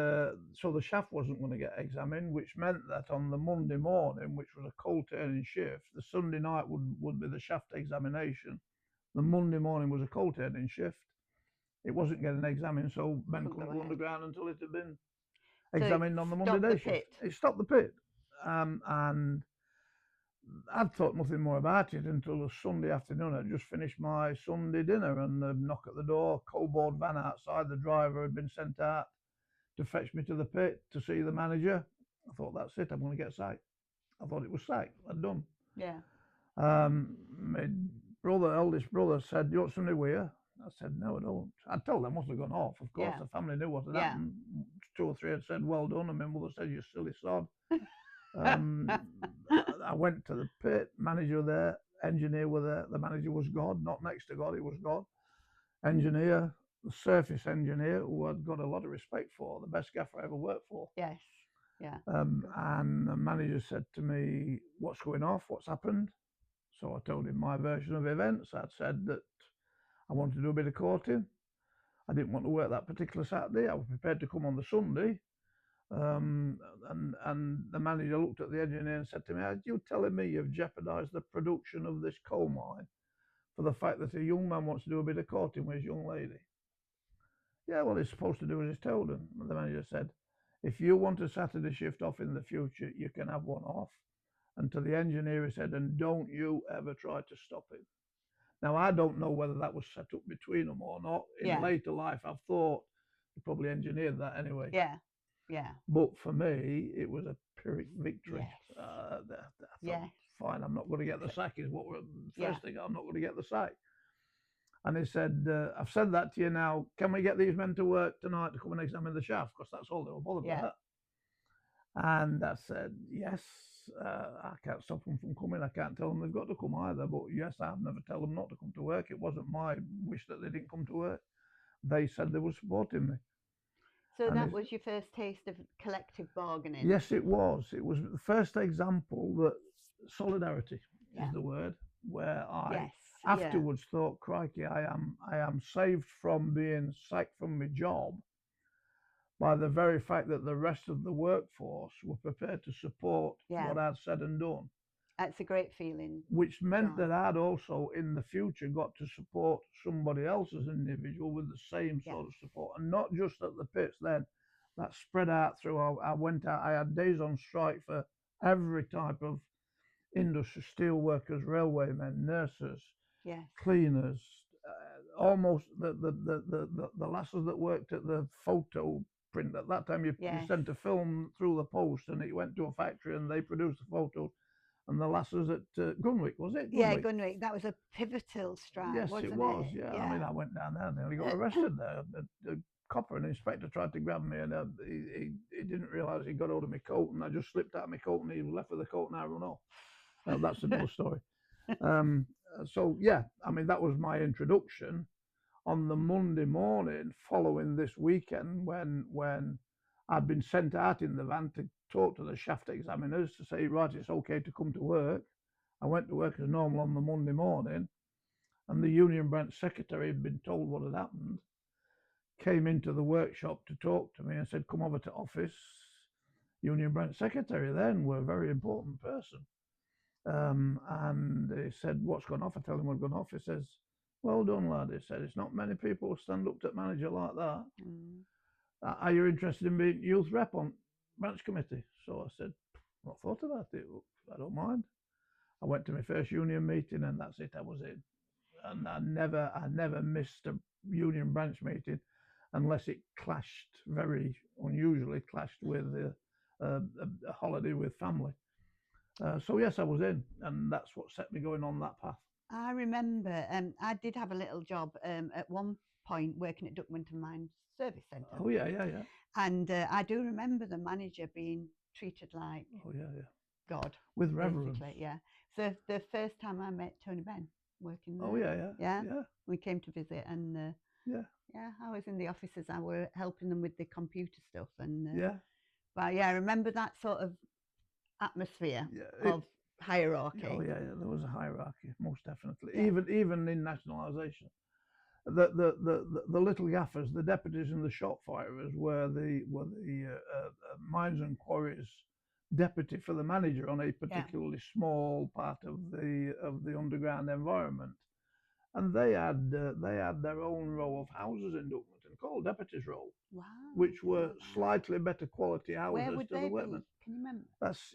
so the shaft wasn't going to get examined, which meant that on the Monday morning, which was a coal turning shift, the Sunday night would be the shaft examination. The Monday morning was a coal turning shift. It wasn't getting examined, so men couldn't go underground until it had been examined on the Monday day shift. It stopped the pit. And I'd thought nothing more about it until the Sunday afternoon. I'd just finished my Sunday dinner, and the knock at the door, coalboard van outside. The driver had been sent out to fetch me to the pit to see the manager. I thought, that's it, I'm going to get sacked. I thought it was sacked. I'd done. My brother, eldest brother, said, do you want somebody with you? I said, no, I don't. I told them what had gone off. Of course, the family knew what had happened. 2 or 3 had said, well done. And my mother said, you silly sod. I went to the pit, manager there, engineer were there. The manager was God, not next to God, it was God. Engineer, the surface engineer, who I'd got a lot of respect for, the best gaffer I ever worked for. And the manager said to me, what's going off? What's happened? So I told him my version of events. I'd said that I wanted to do a bit of courting. I didn't want to work that particular Saturday. I was prepared to come on the Sunday. And the manager looked at the engineer and said to me, are you telling me you've jeopardised the production of this coal mine for the fact that a young man wants to do a bit of courting with his young lady? Yeah, well, he's supposed to do as he's told him. And the manager said, if you want a Saturday shift off in the future, you can have one off. And to the engineer, he said, and don't you ever try to stop him. Now, I don't know whether that was set up between them or not. In later life, I've thought he probably engineered that anyway. But for me, it was a Pyrrhic victory. I thought, fine, I'm not going to get the sack, is what we're first thing, I'm not going to get the sack. And he said, I've said that to you now. Can we get these men to work tonight to come and examine the shaft? Because that's all they were bothered about. And I said, yes, I can't stop them from coming. I can't tell them they've got to come either. But yes, I've never tell them not to come to work. It wasn't my wish that they didn't come to work. They said they were supporting me. So and that was your first taste of collective bargaining? Yes, it was. It was the first example that solidarity is the word, where I afterwards thought, crikey, I am saved from being sacked from my job by the very fact that the rest of the workforce were prepared to support what I'd said and done. That's a great feeling. Which meant that I'd also, in the future, got to support somebody else as an individual with the same sort of support. And not just at the pits then, that spread out through, I went out, I had days on strike for every type of industry, steel workers, railwaymen, nurses, cleaners, almost the lasses that worked at the photo print. At that time, you sent a film through the post and it went to a factory and they produced the photos. And the lasses at Gunwick, was it? Gunwick? Gunwick. That was a pivotal strike, wasn't it? Yes, it was. Yeah. I mean, I went down there and nearly got arrested there. The copper, an inspector, tried to grab me and he didn't realise he got hold of my coat and I just slipped out of my coat and he was left with the coat and I run off. That's another story. So, yeah, I mean, that was my introduction. On the Monday morning following this weekend when I'd been sent out in the van to talk to the shaft examiners to say, right, it's okay to come to work. I went to work as normal on the Monday morning, and the union branch secretary had been told what had happened, came into the workshop to talk to me and said, come over to office. Union branch secretary then were a very important person. And he said, what's gone off? I tell him what's gone off. He says, well done, lad. He said, it's not many people stand up to manager like that. Are you interested in being youth rep on branch committee? So I said, not thought about it. I don't mind. I went to my first union meeting and that's it. I was in. And I never missed a union branch meeting unless it clashed, very unusually clashed with a holiday with family. So yes, I was in, and that's what set me going on that path. I remember I did have a little job at one point working at Duckmanton Mine Service Centre. Oh yeah, yeah, yeah. And I do remember the manager being treated like Oh yeah, yeah. God. With reverence. Basically, yeah. So the first time I met Tony Benn working there. Oh yeah, yeah. Yeah. Yeah. We came to visit and Yeah. yeah, I was in the offices. I were helping them with the computer stuff and Yeah. but yeah, I remember that sort of atmosphere Yeah. of hierarchy. Oh yeah, yeah. There was a hierarchy, most definitely. Yeah. Even in nationalisation, the little gaffers, the deputies and the shop firers were the mines and quarries deputy for the manager on a particularly small part of the underground environment, and they had their own row of houses in Duckmanton called Deputies Row, Wow. which were slightly better quality houses Where would to they the be? workmen. Can you remember?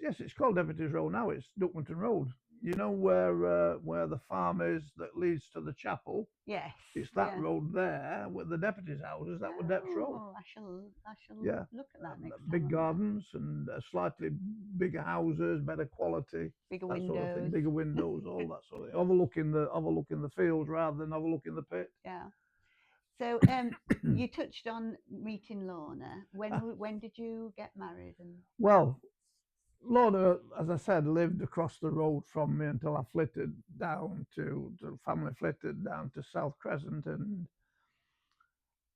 Yes, it's called Deputies Row now. It's Duckmanton Road. You know where the farm is that leads to the chapel? Yes. It's that road there with the deputies' houses. That were Dep's Road. Oh, I shall Yeah. look at that next time. Big gardens and slightly bigger houses, better quality, Bigger that windows. sort of thing. Bigger windows, all that sort of thing. Overlooking the fields rather than overlooking the pit. Yeah. So you touched on meeting Lorna. When did you get married? And well, Lorna, as I said, lived across the road from me until I flitted down to the family flitted down to South Crescent, and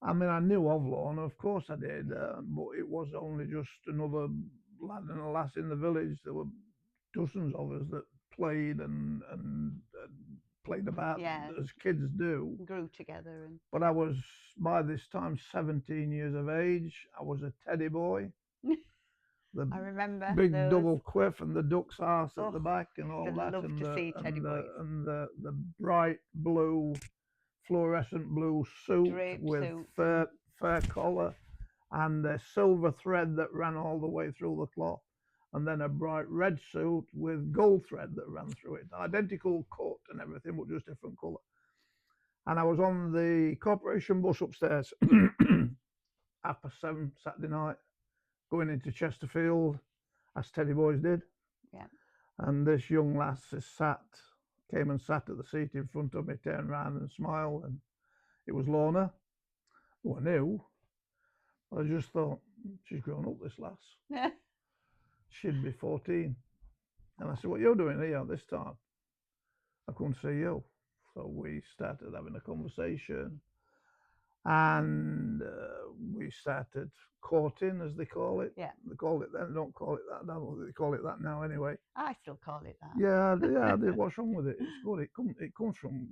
I mean I knew of Lorna, of course I did, but it was only just another lad and a lass in the village. There were dozens of us that played and played about as kids do. Grew together. But I was by this time 17 years of age. I was a teddy boy. I remember big those. double quiff and the duck's arse at the back and all that, love and to see teddy boys. The bright blue, fluorescent blue suit Draped with suit. fur collar and a silver thread that ran all the way through the cloth, and then a bright red suit with gold thread that ran through it. Identical cut and everything, but just different colour. And I was on the corporation bus upstairs, 7:30 Saturday night, going into Chesterfield, as teddy boys did. Yeah. And this young lass came and sat at the seat in front of me, turned round and smiled, and it was Lorna, who I knew. I just thought, she's grown up, this lass. Yeah. She'd be 14. And I said, what are you doing here this time? I couldn't see you. So we started having a conversation, and we started courting, as they call it. Yeah. They call it then. They don't call it that now. They call it that now anyway. I still call it that. Yeah, yeah. What's wrong with it? It's good. It comes from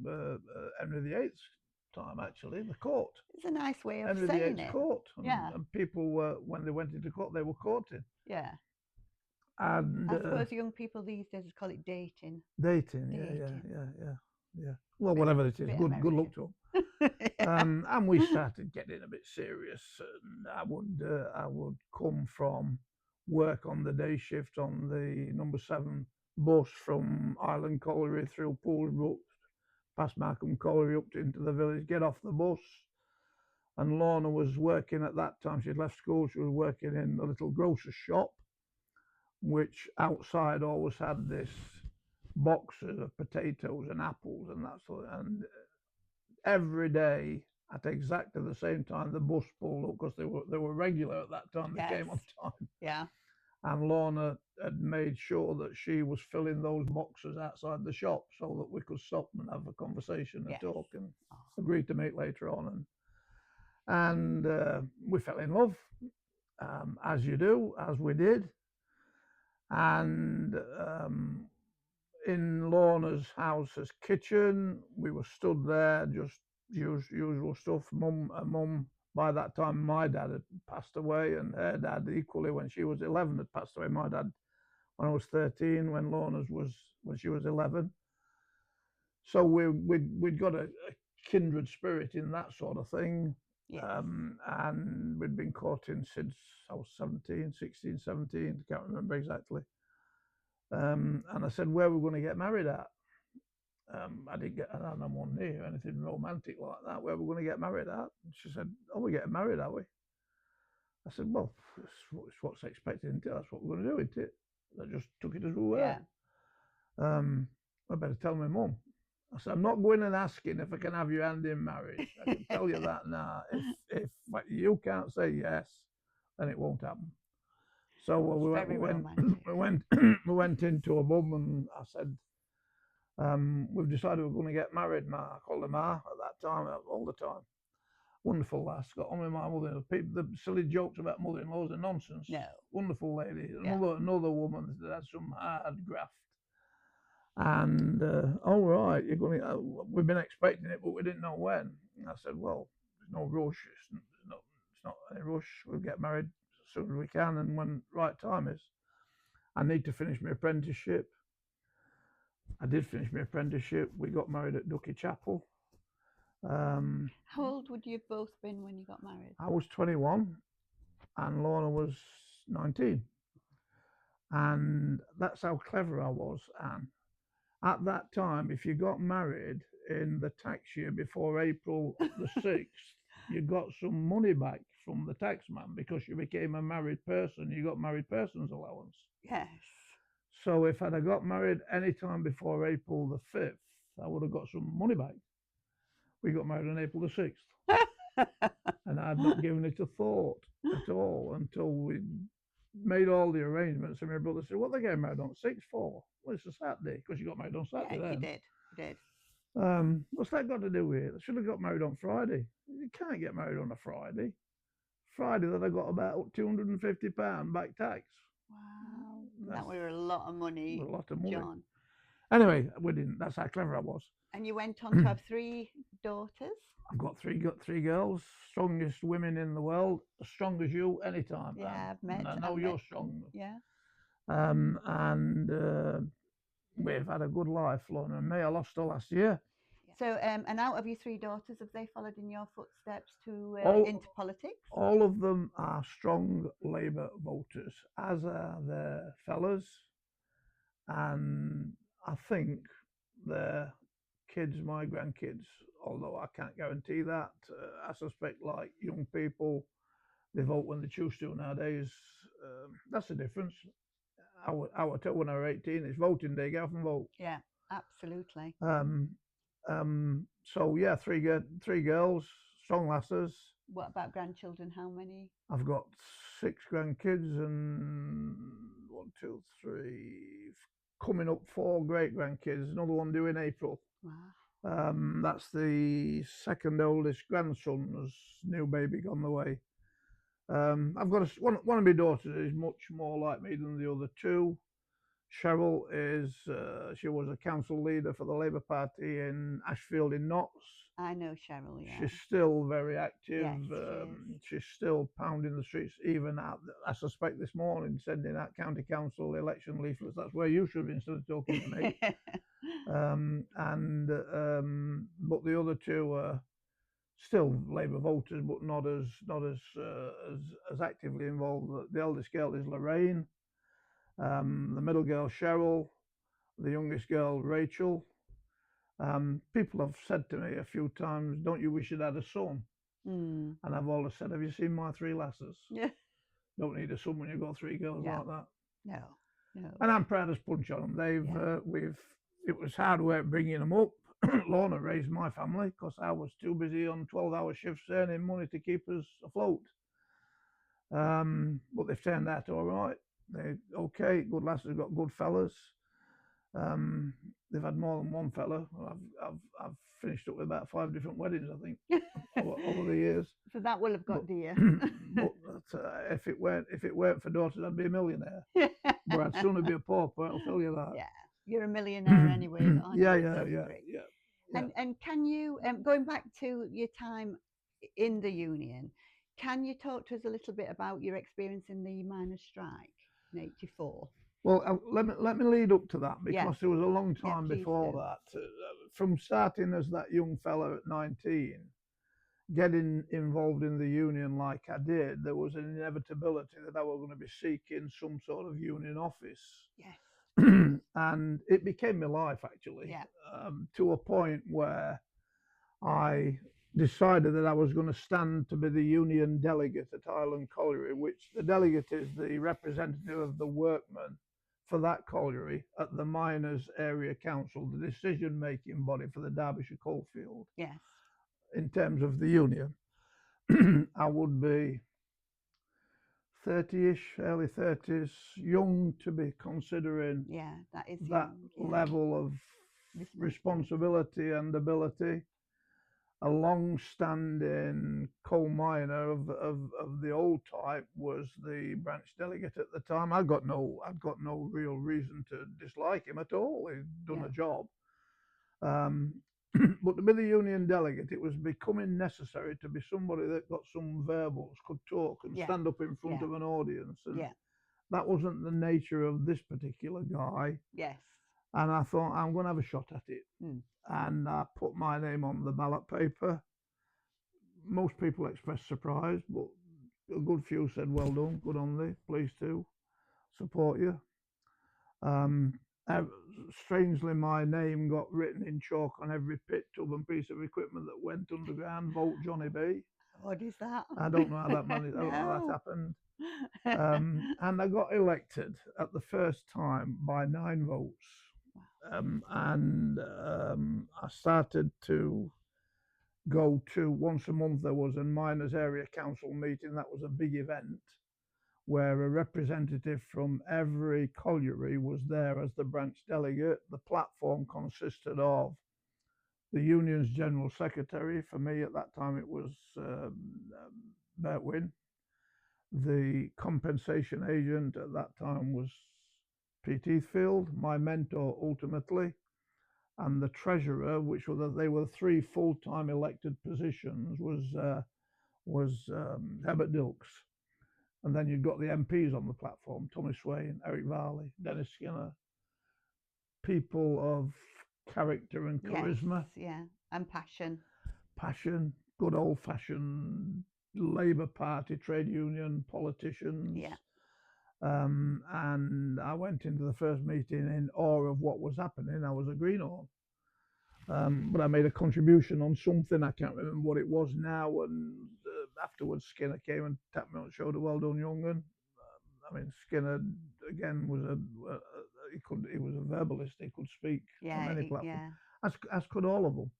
Henry VIII's time, actually. The court. It's a nice way of Henry saying VIII's it. court. And, yeah. And people were, when they went into court, they were courting. Yeah. And I suppose young people these days call it dating. Dating. Yeah. Well, whatever it is, good luck to them. Yeah. And we started getting a bit serious. And I would come from work on the day shift on the number 7 bus from Island Colliery through Poolsbrook, past Markham Colliery up into the village, get off the bus. And Lorna was working at that time. She'd left school. She was working in the little grocer's shop, which outside always had this boxes of potatoes and apples and that sort of, and every day at exactly the same time the bus pulled up, because they were regular at that time. They came on time. Yeah. And Lorna had made sure that she was filling those boxes outside the shop so that we could stop and have a conversation and talk, and agreed to meet later on. And we fell in love, as you do, as we did. And in Lorna's house's kitchen, we were stood there, just usual stuff. Mum, by that time, my dad had passed away, and her dad equally, when she was 11, had passed away. My dad, when I was 13, when Lorna's was, when she was 11. So we'd got a kindred spirit in that sort of thing. Yes. And we'd been courting since I was 16, 17, can't remember exactly. And I said, where we're going to get married at? I don't want to hear anything romantic like that. Where we're going to get married at? And she said, oh, we're getting married, are we? I said, well, it's what's expected, isn't it? That's what we're going to do, isn't it? I just took it as we were. Yeah. I better tell my mum. I said, I'm not going and asking if I can have your hand in marriage. I can tell you that now. If you can't say yes, then it won't happen. So we went, very we went, romantic. we went, we went into a mum, and I said, we've decided we're going to get married, Ma. I called her Ma at that time, all the time. Wonderful lass, got on with my mother. The silly jokes about mother-in-laws are nonsense. No. Wonderful lady. Yeah. Another woman that had some hard graft. And all right, you're going to. We've been expecting it, but we didn't know when. And I said, well, there's no rush. It's not any rush. We'll get married as soon as we can, and when right time is. I need to finish my apprenticeship. I did finish my apprenticeship. We got married at Ducky Chapel. How old would you have both been when you got married? I was 21, and Lorna was 19, and that's how clever I was, Anne. At that time, if you got married in the tax year before April the 6th, you got some money back from the taxman because you became a married person. You got married person's allowance. Yes. So if I'd have got married any time before April the 5th, I would have got some money back. We got married on April the 6th. And I'd not given it a thought at all until we made all the arrangements. And my brother said, what they getting married on? 6-4. Well, it's a Saturday, because you got married on Saturday. Yeah, then. you did. What's that got to do with it? I should have got married on Friday. You can't get married on a Friday. Friday, that I got about £250 back tax. Wow. That were a lot of money, A lot of money. John. Anyway, we didn't. That's how clever I was. And you went on to have 3 daughters? I've got three girls, strongest women in the world, as strong as you anytime. Yeah, I've met. I know you're strong. Yeah. And we've had a good life, Lorna and me. I lost her last year. So, and out of your 3 daughters, have they followed in your footsteps to into politics? All of them are strong Labour voters, as are their fellas. And I think their kids, my grandkids, although I can't guarantee that, I suspect, like young people, they vote when they choose to nowadays. That's the difference. When I was 18, it's voting day. Get off and vote. Yeah, absolutely. So yeah, three girls, strong lasses. What about grandchildren? How many? I've got 6 grandkids and 1, 2, 3, coming up 4 great grandkids. Another one due in April. Wow. That's the second oldest grandson's new baby on the way. I've got one of my daughters is much more like me than the other 2. Cheryl is, she was a council leader for the Labour Party in Ashfield in Notts. I know Cheryl, yeah. She's still very active. Yes, she's still pounding the streets, even at, I suspect this morning, sending out county council election leaflets. That's where you should be instead of talking to me. But the other 2 are still Labour voters, but not as actively involved. The eldest girl is Lorraine. The middle girl, Cheryl, the youngest girl, Rachel. People have said to me a few times, don't you wish you'd had a son? And I've always said, have you seen my 3 lasses? Yeah. Don't need a son when you've got 3 girls like that. No. And I'm proud as punch on them. It was hard work bringing them up. Lorna raised my family because I was too busy on 12-hour shifts earning money to keep us afloat. But they've turned out all right. They're okay, good lasses, got good fellas. They've had more than one fella. I've finished up with about 5 different weddings, I think, over the years. So that will have got dear. But if it weren't for daughters, I'd be a millionaire. But I'd sooner be a pauper, I'll tell you that. Yeah, you're a millionaire anyway. Aren't you? Yeah. And can you, going back to your time in the union, can you talk to us a little bit about your experience in the miners' strike in '84? Well, let me lead up to that, because there was a long time before that. From starting as that young fella at 19, getting involved in the union like I did, there was an inevitability that I was going to be seeking some sort of union office. Yes. And it became my life, actually, to a point where I decided that I was going to stand to be the union delegate at Island Colliery, which the delegate is the representative of the workmen for that colliery at the Miners Area Council, the decision-making body for the Derbyshire coalfield, Yes. in terms of the union, I would be 30-ish, early 30s, young to be considering Yeah, that is that young. Yeah. level of responsibility and ability. A long-standing coal miner of the old type was the branch delegate at the time. I'd got no real reason to dislike him at all. He'd done a job. But to be the union delegate, it was becoming necessary to be somebody that got some verbals, could talk and stand up in front of an audience. And that wasn't the nature of this particular guy. Yes. And I thought, I'm going to have a shot at it. And I put my name on the ballot paper. Most people expressed surprise, but a good few said, well done, good on thee, pleased to support you. Strangely, my name got written in chalk on every pit, tub and piece of equipment that went underground. Vote Johnny B. What is that? I don't know how that managed. I don't know how that happened. And I got elected at the first time by 9 votes. I started to go to, once a month there was a Miners Area Council meeting. That was a big event where a representative from every colliery was there as the branch delegate. The platform consisted of the union's general secretary. For me at that time it was Bert Wynne. The compensation agent at that time was Pete Heathfield, my mentor ultimately, and the treasurer, which were they were 3 full-time elected positions, was Herbert Dilks. And then you've got the MPs on the platform: Tommy Swain, Eric Varley, Dennis Skinner, people of character and charisma. Yes, and passion. Passion, good old-fashioned Labour Party, trade union politicians. Yeah. And I went into the first meeting in awe of what was happening. I was a greenhorn. But I made a contribution on something, I can't remember what it was now, and afterwards Skinner came and tapped me on the shoulder, well done, young un. I mean, Skinner again was he was a verbalist. He could speak on any platform, as could all of them.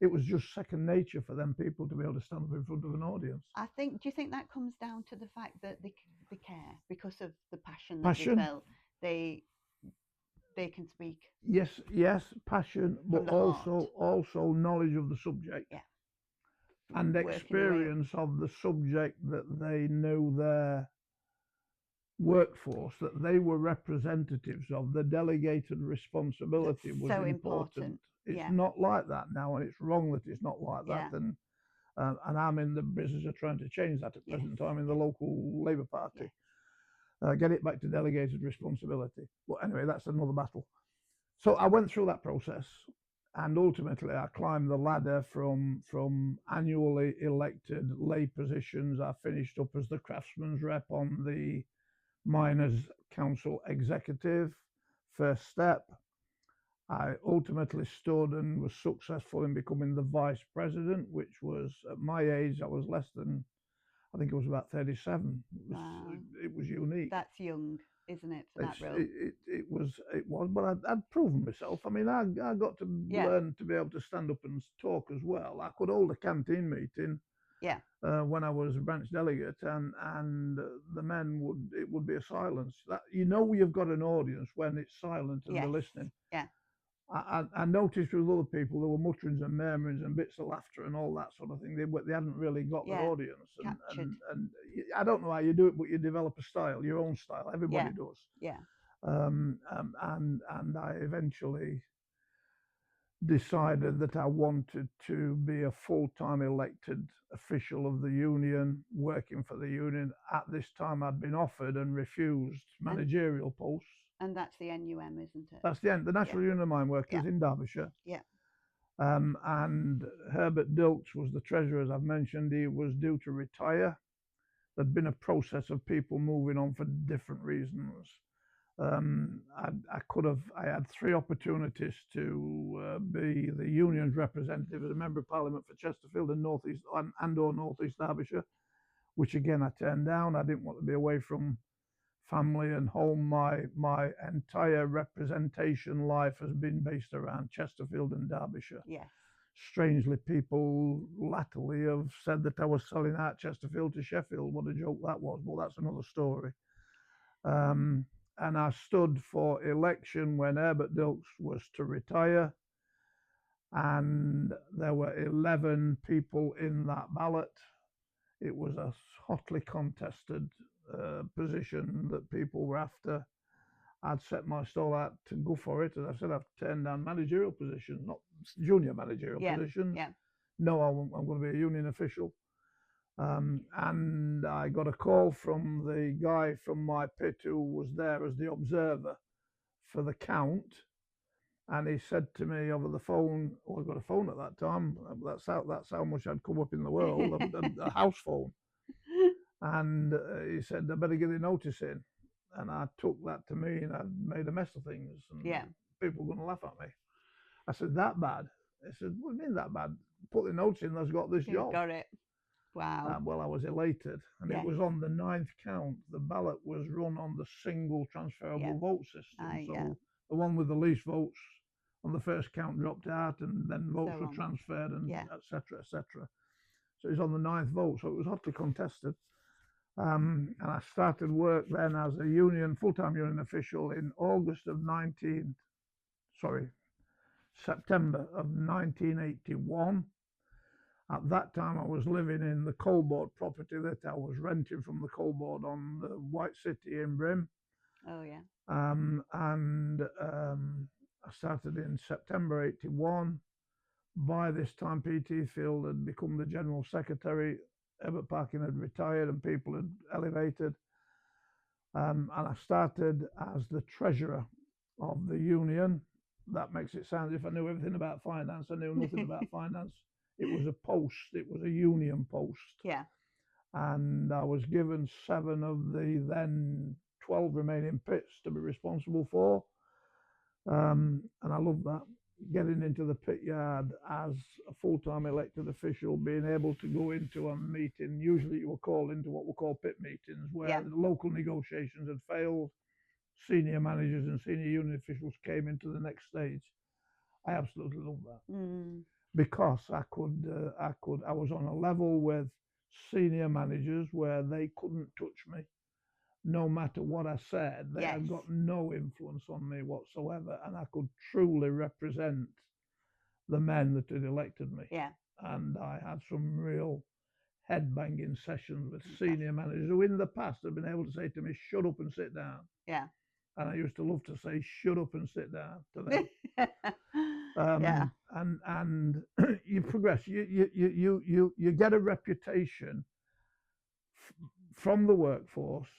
It was just second nature for them people to be able to stand up in front of an audience. Do you think that comes down to the fact that they care because of the passion that they felt? They can speak. Yes, passion, but also knowledge of the subject. Yeah. And experience of the subject, that they knew their workforce, that they were representatives of. The delegated responsibility was so important. It's not like that now, and it's wrong that it's not like that. And I'm in the business of trying to change that at present time in the local Labour Party. Get it back to delegated responsibility. But anyway, that's another battle. So I went through that process, and ultimately I climbed the ladder from annually elected lay positions. I finished up as the craftsman's rep on the Miners Council executive. First step. I ultimately stood and was successful in becoming the vice president, which was, at my age, I was less than, I think it was about 37. It was unique. That's young, isn't it, for that role? It was, but I'd proven myself. I mean, I got to learn to be able to stand up and talk as well. I could hold a canteen meeting when I was branch delegate, and the men it would be a silence. That, you've got an audience when it's silent and they're listening. Yeah. I noticed with other people there were mutterings and murmurings and bits of laughter and all that sort of thing. They hadn't really got their audience. And I don't know how you do it, but you develop a style, your own style. Everybody does. Yeah. And I eventually decided that I wanted to be a full-time elected official of the union, working for the union. At this time, I'd been offered and refused managerial posts. And that's the NUM, isn't it? That's the National Union of Mine Workers in Derbyshire. Yeah. And Herbert Dilks was the treasurer, as I've mentioned. He was due to retire. There'd been a process of people moving on for different reasons. I had 3 opportunities to be the union's representative as a member of Parliament for Chesterfield and or North East Derbyshire, which again I turned down. I didn't want to be away from family and home. My entire representation life has been based around Chesterfield and Derbyshire. Yes. Strangely, people latterly have said that I was selling out Chesterfield to Sheffield. What a joke that was, but that's another story. And I stood for election when Herbert Dilks was to retire, and there were 11 people in that ballot. It was a hotly contested position that people were after. I'd set my stall out to go for it, and I said I've turned down managerial positions, not junior managerial positions. Yeah. No, I'm going to be a union official. And I got a call from the guy from my pit who was there as the observer for the count, and he said to me over the phone, I got a phone at that time, that's how much I'd come up in the world, a house phone. And he said, I better get a notice in. And I took that to mean I'd made a mess of things, and people were going to laugh at me. I said, that bad? He said, what do you mean that bad? Put the notes in, that's got this job. Got it. Wow. Well, I was elated, and it was on the 9th count. The ballot was run on the single transferable vote system. So the one with the least votes on the first count dropped out, and then votes were transferred, and etc., etc. So it was on the 9th vote, so it was hotly contested. And I started work then as a full-time union official in September of 1981. At that time, I was living in the coal board property that I was renting from the coal board on the White City in Brim. Oh, yeah. I started in September 81. By this time, P.T. Field had become the General Secretary. Herbert Parkin had retired and people had elevated. And I started as the treasurer of the union. That makes it sound as if I knew everything about finance. I knew nothing about finance. It was a post. It was a union post. Yeah. And I was given 7 of the then 12 remaining pits to be responsible for. And I loved that. Getting into the pit yard as a full-time elected official, being able to go into a meeting. Usually you were called into what we call pit meetings, where the local negotiations had failed. Senior managers and senior union officials came into the next stage. I absolutely loved that. Because I was on a level with senior managers where they couldn't touch me. No matter what I said, they had got no influence on me whatsoever, and I could truly represent the men that had elected me. Yeah. And I had some real head-banging sessions with senior managers who in the past had been able to say to me, shut up and sit down. Yeah. And I used to love to say, shut up and sit down to them. And you progress. You get a reputation from the workforce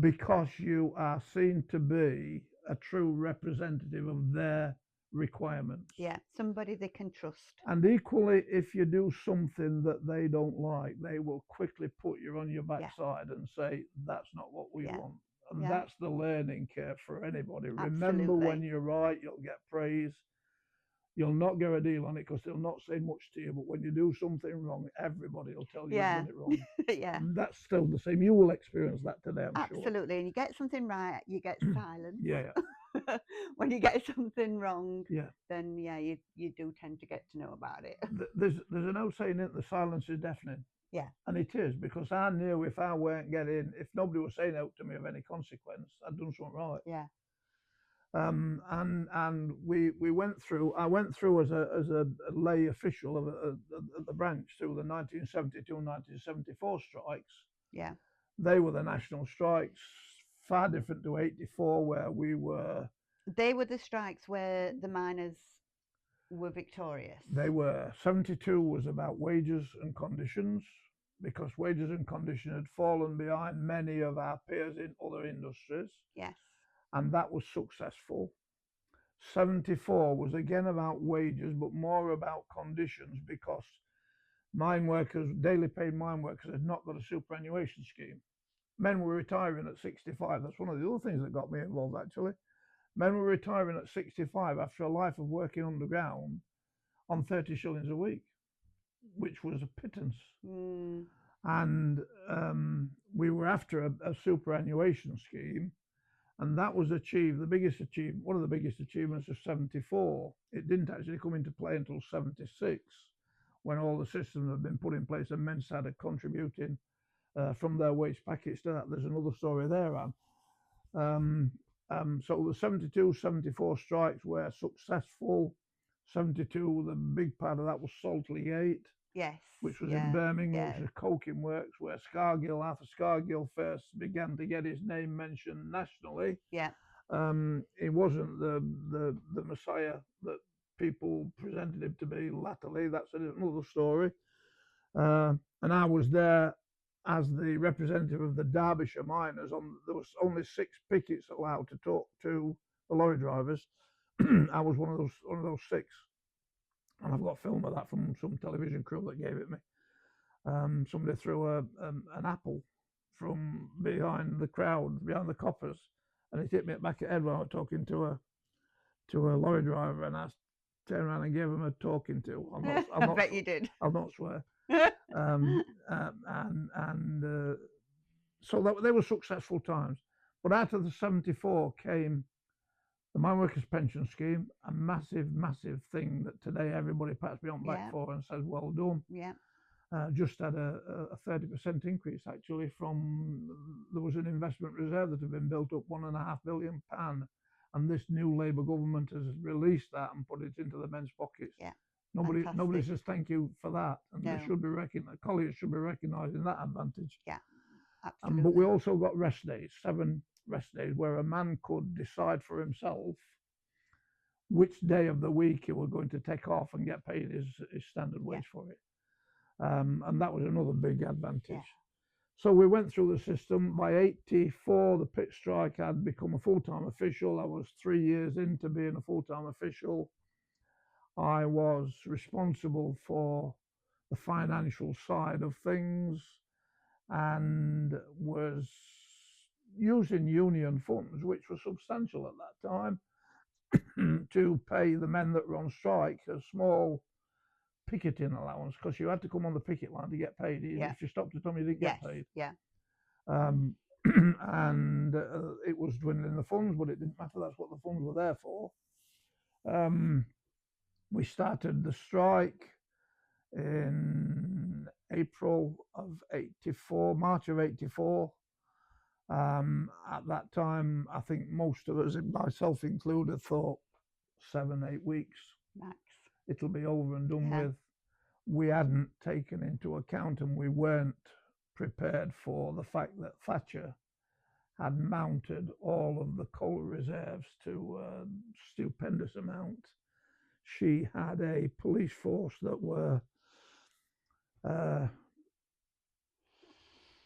because you are seen to be a true representative of their requirements. Yeah, somebody they can trust. And equally, if you do something that they don't like, they will quickly put you on your backside and say, that's not what we want. And that's the learning curve for anybody. Remember, when you're right, you'll get praise. You'll not get a deal on it because they'll not say much to you. But when you do something wrong, everybody will tell you you've done it wrong. And that's still the same. You will experience that today, I'm sure. Absolutely. And you get something right, you get silence. Yeah. When you get something wrong, then you do tend to get to know about it. There's an old saying that the silence is deafening. Yeah. And it is, because I knew if I weren't getting, if nobody was saying out to me of any consequence, I'd done something right. Yeah. And we went through. I went through as a lay official of the branch through the 1972-1974 strikes. Yeah. They were the national strikes, far different to 84, where we were. They were the strikes where the miners were victorious. They were. 72 was about wages and conditions, because wages and conditions had fallen behind many of our peers in other industries. Yes. And that was successful. 74 was again about wages, but more about conditions, because mine workers, daily paid mine workers, had not got a superannuation scheme. Men were retiring at 65. That's one of the other things that got me involved, actually. Men were retiring at 65 after a life of working underground on 30 shillings a week, which was a pittance. And we were after a superannuation scheme, and that was achieved. One of the biggest achievements of '74. It didn't actually come into play until '76, when all the systems had been put in place and men started contributing from their wage packets to that. There's another story there, Anne. So the '72, '74 strikes were successful. '72, the big part of that was Saltley Gate, Yes. which was in Birmingham, yeah. which was coking works, where Arthur Scargill first began to get his name mentioned nationally. Yeah. He wasn't the messiah that people presented him to be latterly. That's another story. And I was there as the representative of the Derbyshire miners. There was only 6 pickets allowed to talk to the lorry drivers. I was one of those 6, and I've got film of that from some television crew that gave it me. Somebody threw an apple from behind the crowd, behind the coppers, and it hit me at the back of the head when I was talking to a lorry driver, and I turned around and gave him a talking to. I bet you did. I'll not swear. So they were successful times. But out of the '74 came the Mine Workers Pension Scheme, a massive, massive thing that today everybody pats me on the back for and says, well done. Yeah. Just had a 30% increase, actually, there was an investment reserve that had been built up, £1.5 billion, and this new Labour government has released that and put it into the men's pockets. Yeah. Nobody says thank you for that, and No. they should be colleagues should be recognising that advantage. Yeah, absolutely. But we also got rest days, 7 rest days, where a man could decide for himself which day of the week he was going to take off and get paid his standard wage for it. And that was another big advantage. Yeah. So we went through the system. By '84, the pit strike had become a full-time official. I was 3 years into being a full-time official. I was responsible for the financial side of things and was using union funds, which were substantial at that time, to pay the men that were on strike a small picketing allowance, because you had to come on the picket line to get paid. If you stopped at them, you didn't get paid. Yeah. And it was dwindling the funds, but it didn't matter. That's what the funds were there for. We started the strike in April of '84, March of '84. At that time, I think most of us, myself included, thought 7-8 weeks. Max. It'll be over and done with. We hadn't taken into account, and we weren't prepared for the fact that Thatcher had mounted all of the coal reserves to a stupendous amount. She had a police force that were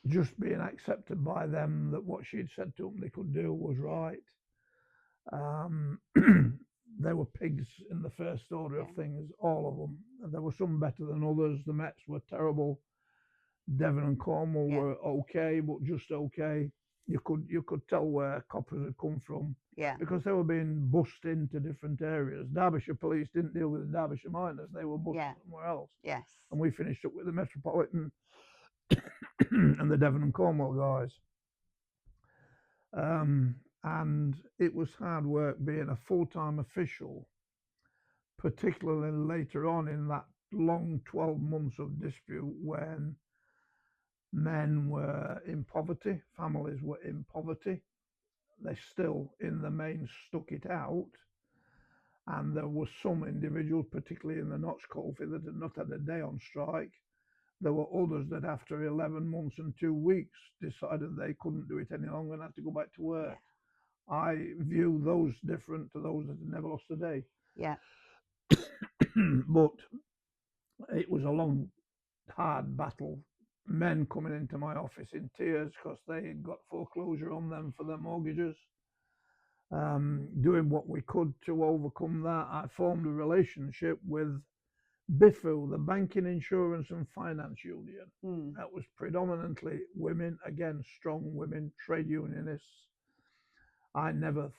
just being accepted by them, that what she'd said to them they could do was right. They were pigs in the first order of things, all of them. There were some better than others. The Mets were terrible. Devon and Cornwall were okay, but just okay. You could tell where coppers had come from, because they were being bussed into different areas. Derbyshire police didn't deal with the Derbyshire miners; they were bussed somewhere else. Yes. And we finished up with the Metropolitan and the Devon and Cornwall guys. And it was hard work being a full-time official, particularly later on in that long 12 months of dispute when men were in poverty, families were in poverty. They still, in the main, stuck it out. And there were some individuals, particularly in the Notch coalfield, that had not had a day on strike. There were others that after 11 months and 2 weeks decided they couldn't do it any longer and had to go back to work. I view those different to those that had never lost a day. Yeah. But it was a long, hard battle. Men coming into my office in tears because they had got foreclosure on them for their mortgages. Doing what we could to overcome that. I formed a relationship with BIFU, the Banking, Insurance and Finance Union. That was predominantly women, again, strong women, trade unionists. I'd never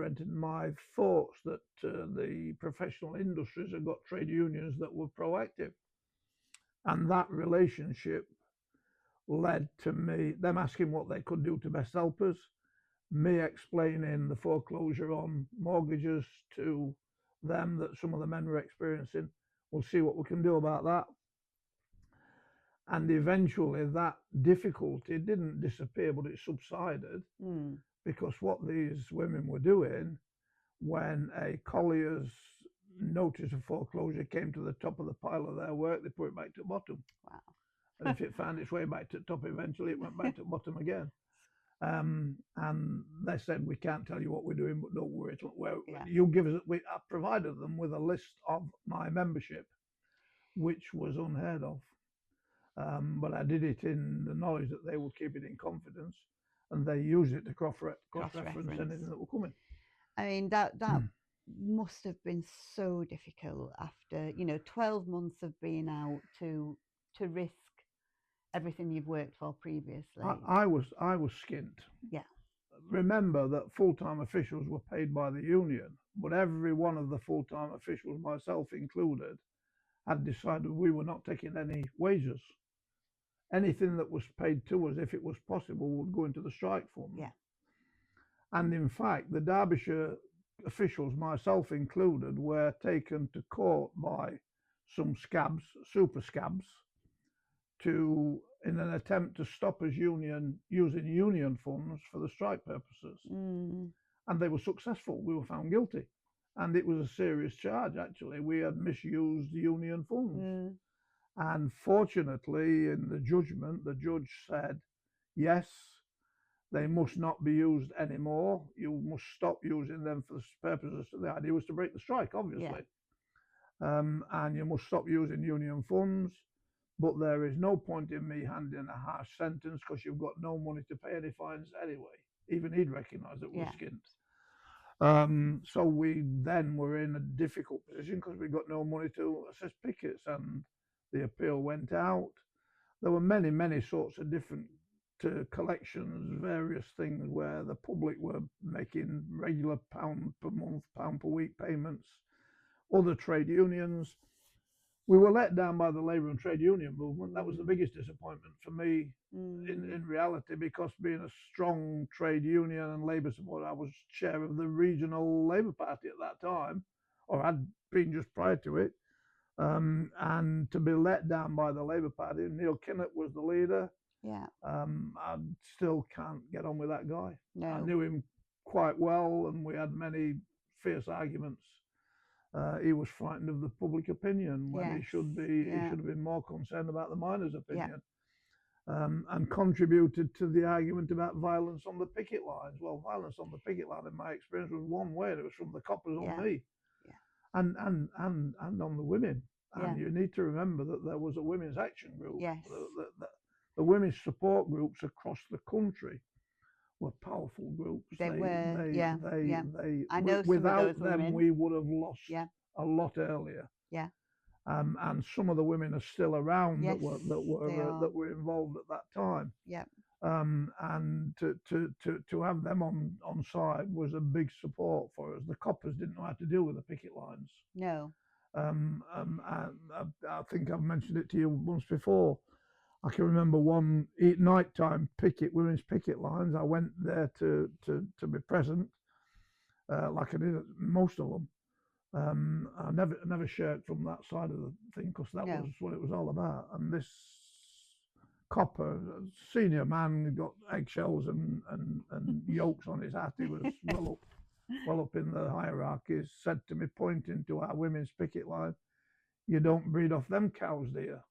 entered my thoughts that the professional industries had got trade unions that were proactive. And that relationship led to them asking what they could do to best help us, me explaining the foreclosure on mortgages to them that some of the men were experiencing. We'll see what we can do about that. And eventually that difficulty didn't disappear, but it subsided, because what these women were doing, when a collier's notice of foreclosure came to the top of the pile of their work, they put it back to the bottom. Wow. And if it found its way back to the top, eventually it went back to the bottom again. And they said, we can't tell you what we're doing, but don't worry. You give us. I provided them with a list of my membership, which was unheard of. But I did it in the knowledge that they would keep it in confidence, and they used it to cross-reference anything that were coming. I mean, that must have been so difficult after 12 months of being out to risk everything you've worked for previously. I was skint. Yeah. Remember that full-time officials were paid by the union, but every one of the full-time officials, myself included, had decided we were not taking any wages. Anything that was paid to us, if it was possible, would go into the strike fund. Yeah. And in fact, the Derbyshire officials, myself included, were taken to court by some scabs, super scabs, in an attempt to stop us using union funds for the strike purposes. And they were successful. We were found guilty. And it was a serious charge, actually. We had misused union funds. And fortunately, in the judgment, the judge said, yes, they must not be used anymore. You must stop using them for the purposes. The idea was to break the strike, obviously. Yeah. And you must stop using union funds. But there is no point in me handing a harsh sentence because you've got no money to pay any fines anyway. Even he'd recognise that we were skint. So we then were in a difficult position because we got no money to assess pickets, and the appeal went out. There were many, many sorts of different collections, various things where the public were making regular pound per month, pound per week payments. Other trade unions. We were let down by the labour and trade union movement. That was the biggest disappointment for me in reality, because being a strong trade union and labour supporter, I was chair of the regional Labour Party at that time, or had been just prior to it. And to be let down by the Labour Party, Neil Kinnock was the leader. Yeah. I still can't get on with that guy. No. I knew him quite well, and we had many fierce arguments. He was frightened of the public opinion when he should have been more concerned about the miners' opinion, and contributed to the argument about violence on the picket lines. Well, violence on the picket line, in my experience, was one way, and it was from the coppers on me, and on the women. And you need to remember that there was a women's action group. Yes. The women's support groups across the country were powerful groups. They were. I know without them, women. we would have lost a lot earlier. Yeah. And some of the women are still around that were involved at that time. Yeah. And to have them on side was a big support for us. The coppers didn't know how to deal with the picket lines. No. I think I've mentioned it to you once before. I can remember one nighttime women's picket lines. I went there to be present, like I did at most of them. I never shirked from that side of the thing, because that was what it was all about. And this copper, senior man, got eggshells and yolks on his hat. He was well up in the hierarchies. Said to me, pointing to our women's picket line, "You don't breed off them cows, do you?"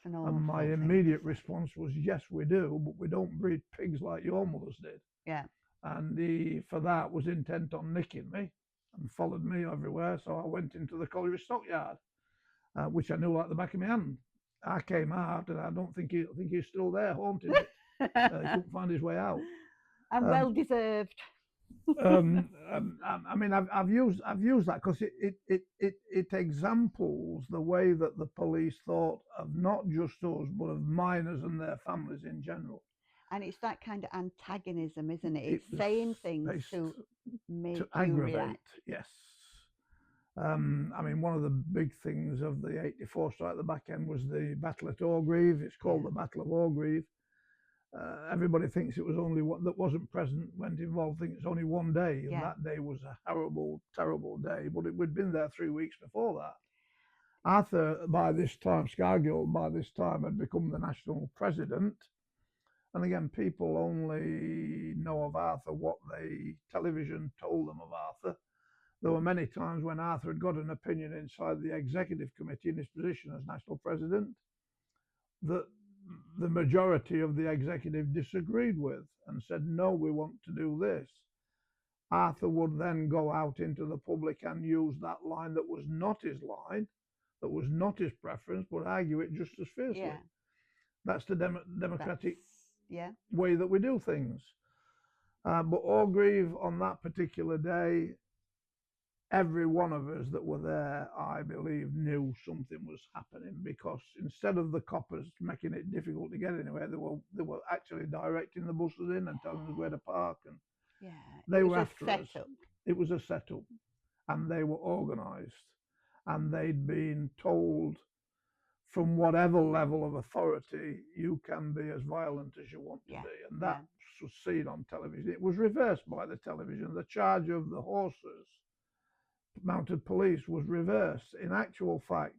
And my immediate response was, yes, we do, but we don't breed pigs like your mothers did. Yeah. And he, for that, was intent on nicking me and followed me everywhere. So I went into the colliery stockyard, which I knew like the back of my hand. I came out, and I don't think he's still there haunting it. He couldn't find his way out. And well deserved. I mean, I've used that because it examples the way that the police thought of not just us, but of miners and their families in general. And it's that kind of antagonism, isn't it? It's saying things to make you aggravate. react. Yes. I mean, one of the big things of the '84 strike at the back end was the Battle at Orgreave. It's called the Battle of Orgreave. Everybody thinks it was only one that wasn't present, went involved, thinks it's only one day, and that day was a horrible, terrible day. But we'd been there 3 weeks before that. Arthur, by this time, Scargill, by this time, had become the national president. And again, people only know of Arthur what the television told them of Arthur. There were many times when Arthur had got an opinion inside the executive committee in his position as national president that the majority of the executive disagreed with and said, no, we want to do this. Arthur would then go out into the public and use that line that was not his line, that was not his preference, but argue it just as fiercely. That's the democratic way that we do things. But Orgreave, on that particular day, every one of us that were there, I believe, knew something was happening, because instead of the coppers making it difficult to get anywhere, they were actually directing the buses in and telling us where to park, and they were after us. It was a setup, and they were organised, and they'd been told from whatever level of authority, you can be as violent as you want to be, and that was seen on television. It was reversed by the television. The charge of the horses, mounted police, was reversed. In actual fact,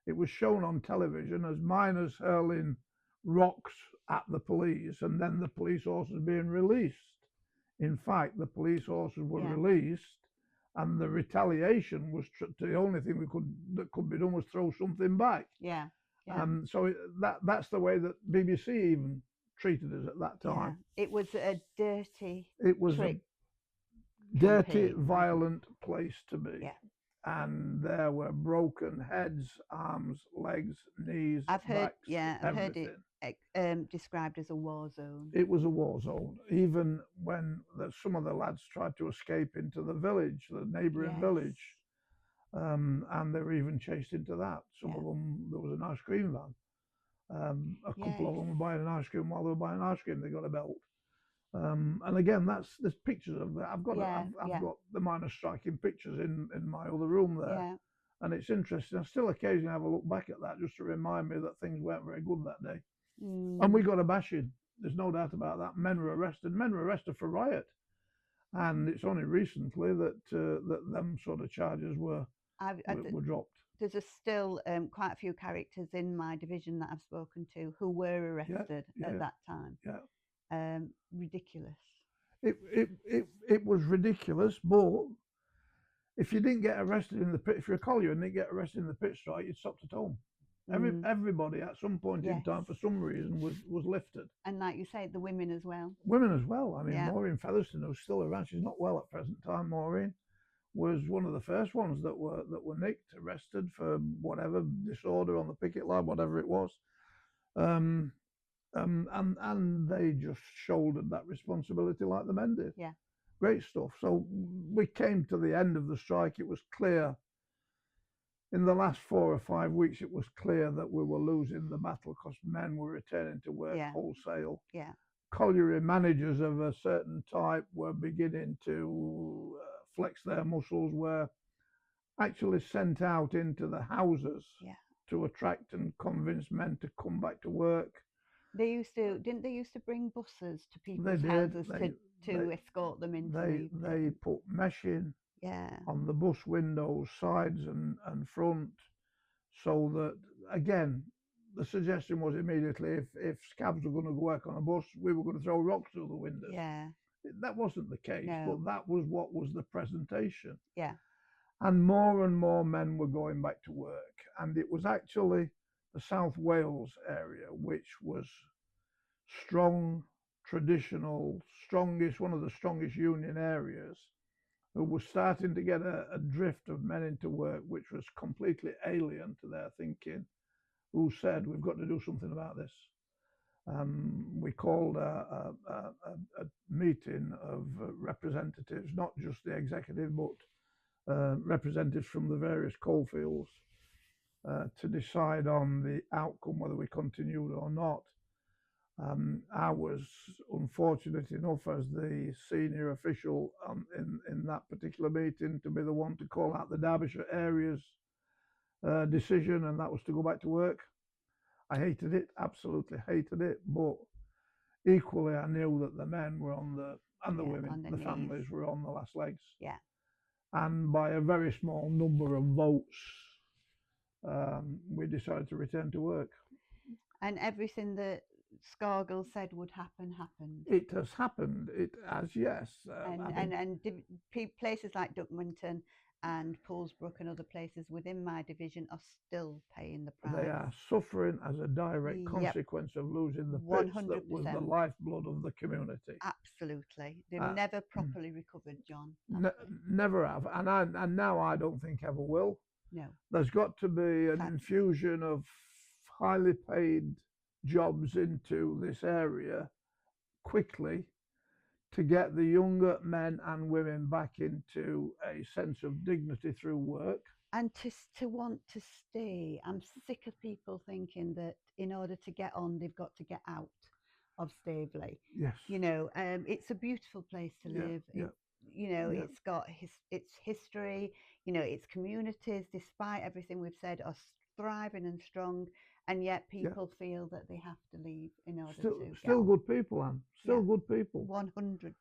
it was shown on television as miners hurling rocks at the police and then the police horses being released. In fact, the police horses were released, and the retaliation was the only thing that could be done was throw something back. So that's the way that BBC even treated us at that time. It was a dirty dirty, violent place to be. And there were broken heads, arms, legs, knees, backs, I've heard it described as a war zone. It was a war zone. Even when some of the lads tried to escape into the village, the neighbouring village, and they were even chased into that. Some of them, there was an ice cream van. A couple of them were buying an ice cream. While they were buying ice cream, they got a belt. And again, there's pictures of that. I've got the miners striking pictures in my other room there, and it's interesting. I still occasionally have a look back at that just to remind me that things weren't very good that day. And we got a bashing. There's no doubt about that. Men were arrested. Men were arrested for riot, and it's only recently that them sort of charges were dropped. There's still quite a few characters in my division that I've spoken to who were arrested at that time. Ridiculous. It was ridiculous, but if you didn't get arrested in the pit, if you're a collier and didn't get arrested in the pit strike, you'd stopped at home. Everybody at some point in time, for some reason, was lifted. And like you say, the women as well. Women as well. I mean, Maureen Featherston, who's still around, she's not well at present time. Maureen was one of the first ones that were nicked, arrested for whatever disorder on the picket line, whatever it was. And they just shouldered that responsibility like the men did. Great stuff. So we came to the end of the strike. It was clear in the last 4 or 5 weeks, it was clear that we were losing the battle because men were returning to work wholesale. Colliery managers of a certain type were beginning to flex their muscles, were actually sent out into the houses to attract and convince men to come back to work. They used to, didn't they used to bring buses to people's houses to escort them into? They put meshing on the bus windows, sides and front, so that, again, the suggestion was immediately if scabs were going to work on a bus, we were going to throw rocks through the windows. That wasn't the case, but that was what was the presentation. And more men were going back to work, and it was actually the South Wales area, which was strong, traditional, strongest, one of the strongest union areas, who was starting to get a drift of men into work, which was completely alien to their thinking, who said, we've got to do something about this. We called a meeting of representatives, not just the executive, but representatives from the various coalfields, to decide on the outcome, whether we continued or not. I was unfortunate enough as the senior official in that particular meeting to be the one to call out the Derbyshire area's decision, and that was to go back to work. I hated it, absolutely hated it, but equally I knew that the men were on the and the women, the families were on the last legs. Yeah. And by a very small number of votes, we decided to return to work. And everything that Scargill said would happen happened. It has happened. It has, yes. Places like Duckmanton and Poolsbrook and other places within my division are still paying the price. They are suffering as a direct consequence of losing the pits 100%. That was the lifeblood of the community. Absolutely. They've never properly recovered, John. Never have. And now I don't think ever will. No. There's got to be an infusion of highly paid jobs into this area quickly to get the younger men and women back into a sense of dignity through work. And to want to stay. I'm sick of people thinking that in order to get on, they've got to get out of Staveley. Yes. You know, it's a beautiful place to live. Yeah. You know, it's got its history, you know, its communities, despite everything we've said, are thriving and strong. And yet people feel that they have to leave in order to still good people, Anne. Still good people. 100%.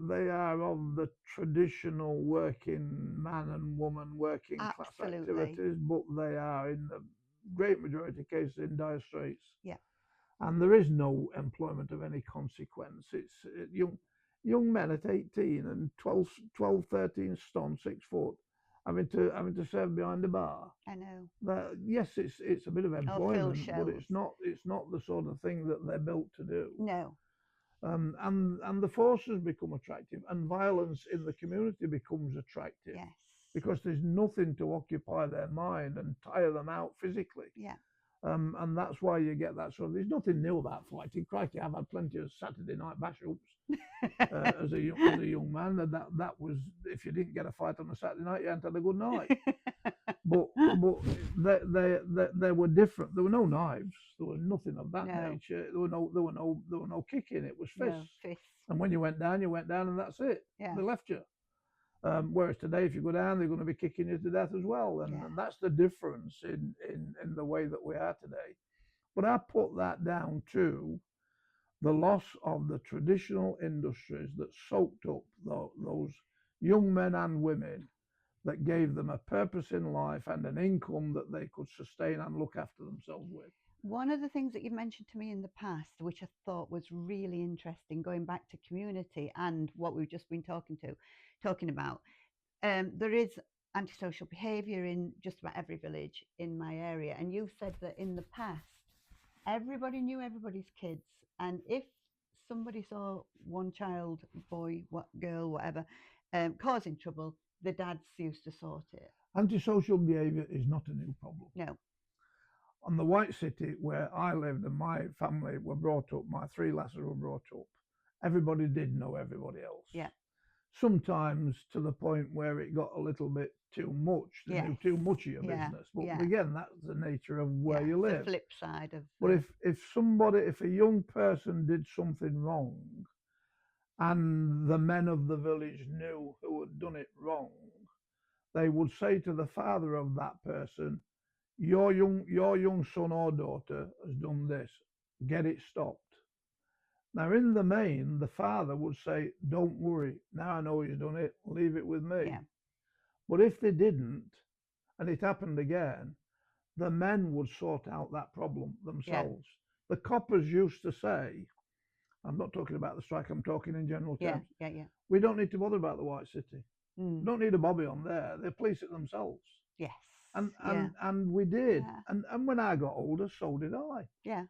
They are of the traditional working man and woman working class activities, but they are in the great majority of cases in dire straits. Yeah. And there is no employment of any consequence. It's young men at 18 and 12, 13 stone, 6 foot. Having to serve behind the bar. I know. Yes, it's a bit of employment, but it's not the sort of thing that they're built to do. No. And the forces become attractive, and violence in the community becomes attractive. Yes. Because there's nothing to occupy their mind and tire them out physically. Yeah. And that's why you get that sort of. There's nothing new about fighting. Crikey, I've had plenty of Saturday night bash-ups as a young man. And that was, if you didn't get a fight on a Saturday night, you hadn't had a good night. but they were different. There were no knives. There was nothing of that nature. There were no kicking. It was fists. No, fists. And when you went down, and that's it. Yeah. They left you. Whereas today, if you go down, they're going to be kicking you to death as well. And that's the difference in the way that we are today. But I put that down to the loss of the traditional industries that soaked up those young men and women that gave them a purpose in life and an income that they could sustain and look after themselves with. One of the things that you've mentioned to me in the past, which I thought was really interesting, going back to community and what we've just been talking about, there is antisocial behaviour in just about every village in my area. And you've said that in the past, everybody knew everybody's kids. And if somebody saw one child, boy, girl, whatever, causing trouble, the dads used to sort it. Antisocial behaviour is not a new problem. No. On the White City, where I lived and my family were brought up, my 3 lasses were brought up, everybody did know everybody else. Yeah. Sometimes to the point where it got a little bit too much. They knew too much of your business. But again, that's the nature of where you live. The flip side of. But if a young person did something wrong, and the men of the village knew who had done it wrong, they would say to the father of that person, your young son or daughter has done this, get it stopped. Now, in the main, the father would say, don't worry, now I know he's done it, leave it with me. Yeah. But if they didn't, and it happened again, the men would sort out that problem themselves. The coppers used to say, I'm not talking about the strike, I'm talking in general terms. Yeah. We don't need to bother about the White City. We don't need a bobby on there. They police it themselves. Yes. And we did. Yeah. And when I got older, so did I. Yeah.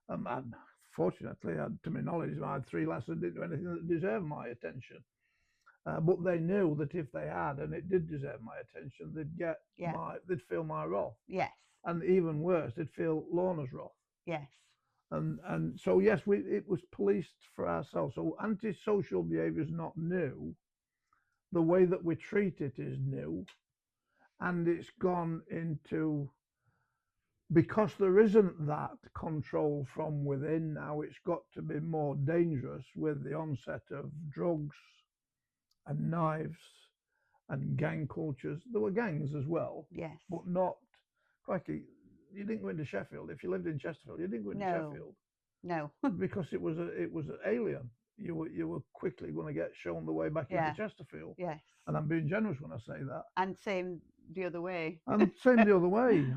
And fortunately, to my knowledge, I had 3 lasses that didn't do anything that deserved my attention. But they knew that if they had, and it did deserve my attention, they'd feel my wrath. Yes. And even worse, they'd feel Lorna's wrath. Yes. And so yes, it was policed for ourselves. So antisocial behaviour is not new. The way that we treat it is new, and it's gone into because there isn't that control from within now, it's got to be more dangerous with the onset of drugs and knives and gang cultures. There were gangs as well, Yes. but not, crikey, you didn't go into Sheffield. If you lived in Chesterfield, you didn't go into No. Sheffield No. because it was alien. You were quickly going to get shown the way back into Yeah. Chesterfield. Yes. And I'm being generous when I say that. And same the other way. And same the other way,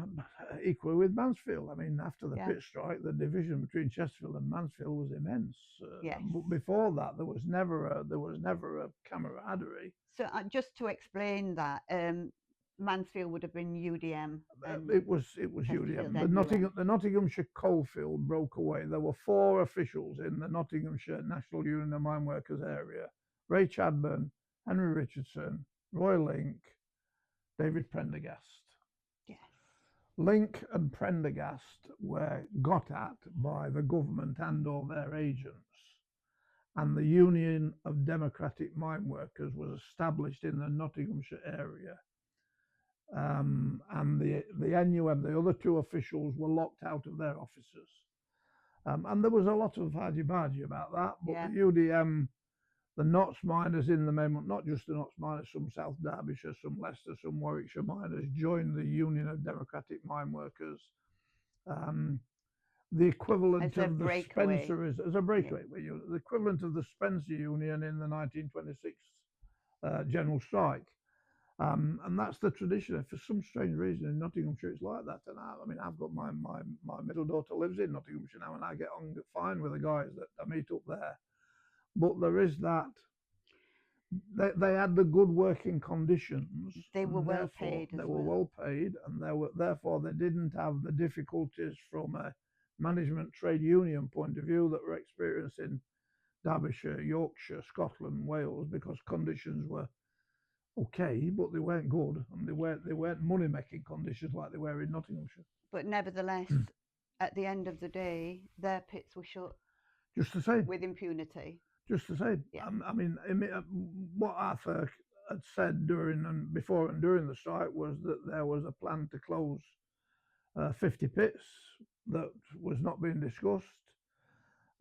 equally with Mansfield. I mean, after the Yeah. pit strike, the division between Chesterfield and Mansfield was immense. Yes. But before that, there was never a camaraderie. So just to explain that, Mansfield would have been UDM. And It was Chesterfield UDM. The NUM. Nottinghamshire coalfield broke away. There were 4 officials in the Nottinghamshire National Union of Mine Workers area: Ray Chadburn, Henry Richardson, Roy Link, David Prendergast. Yes. Link and Prendergast were got at by the government and or their agents, and the Union of Democratic Mine Workers was established in the Nottinghamshire area. And the NUM, the other 2 officials, were locked out of their offices. And there was a lot of hadgy-badgy about that, but Yeah. the UDM, the Notts miners in the main, not just the Notts miners, some South Derbyshire, some Leicester, some Warwickshire miners joined the Union of Democratic Mine Workers. The equivalent As a of the breakaway. Spencer is as a breakaway. The equivalent of the Spencer Union in the 1926 general strike. And that's the tradition. For some strange reason in Nottinghamshire, it's like that. And I mean, I've got my middle daughter lives in Nottinghamshire now, and I get on fine with the guys that I meet up there. But there is that. They had the good working conditions. They were well paid. They were well paid, and therefore they didn't have the difficulties from a management trade union point of view that were experienced in Derbyshire, Yorkshire, Scotland, Wales, because conditions were okay, but they weren't good, and they weren't money making conditions like they were in Nottinghamshire. But nevertheless, at the end of the day, their pits were shut. Just the same. With impunity. Just the same. Yeah. I mean, what Arthur had said before and during the strike was that there was a plan to close 50 pits that was not being discussed.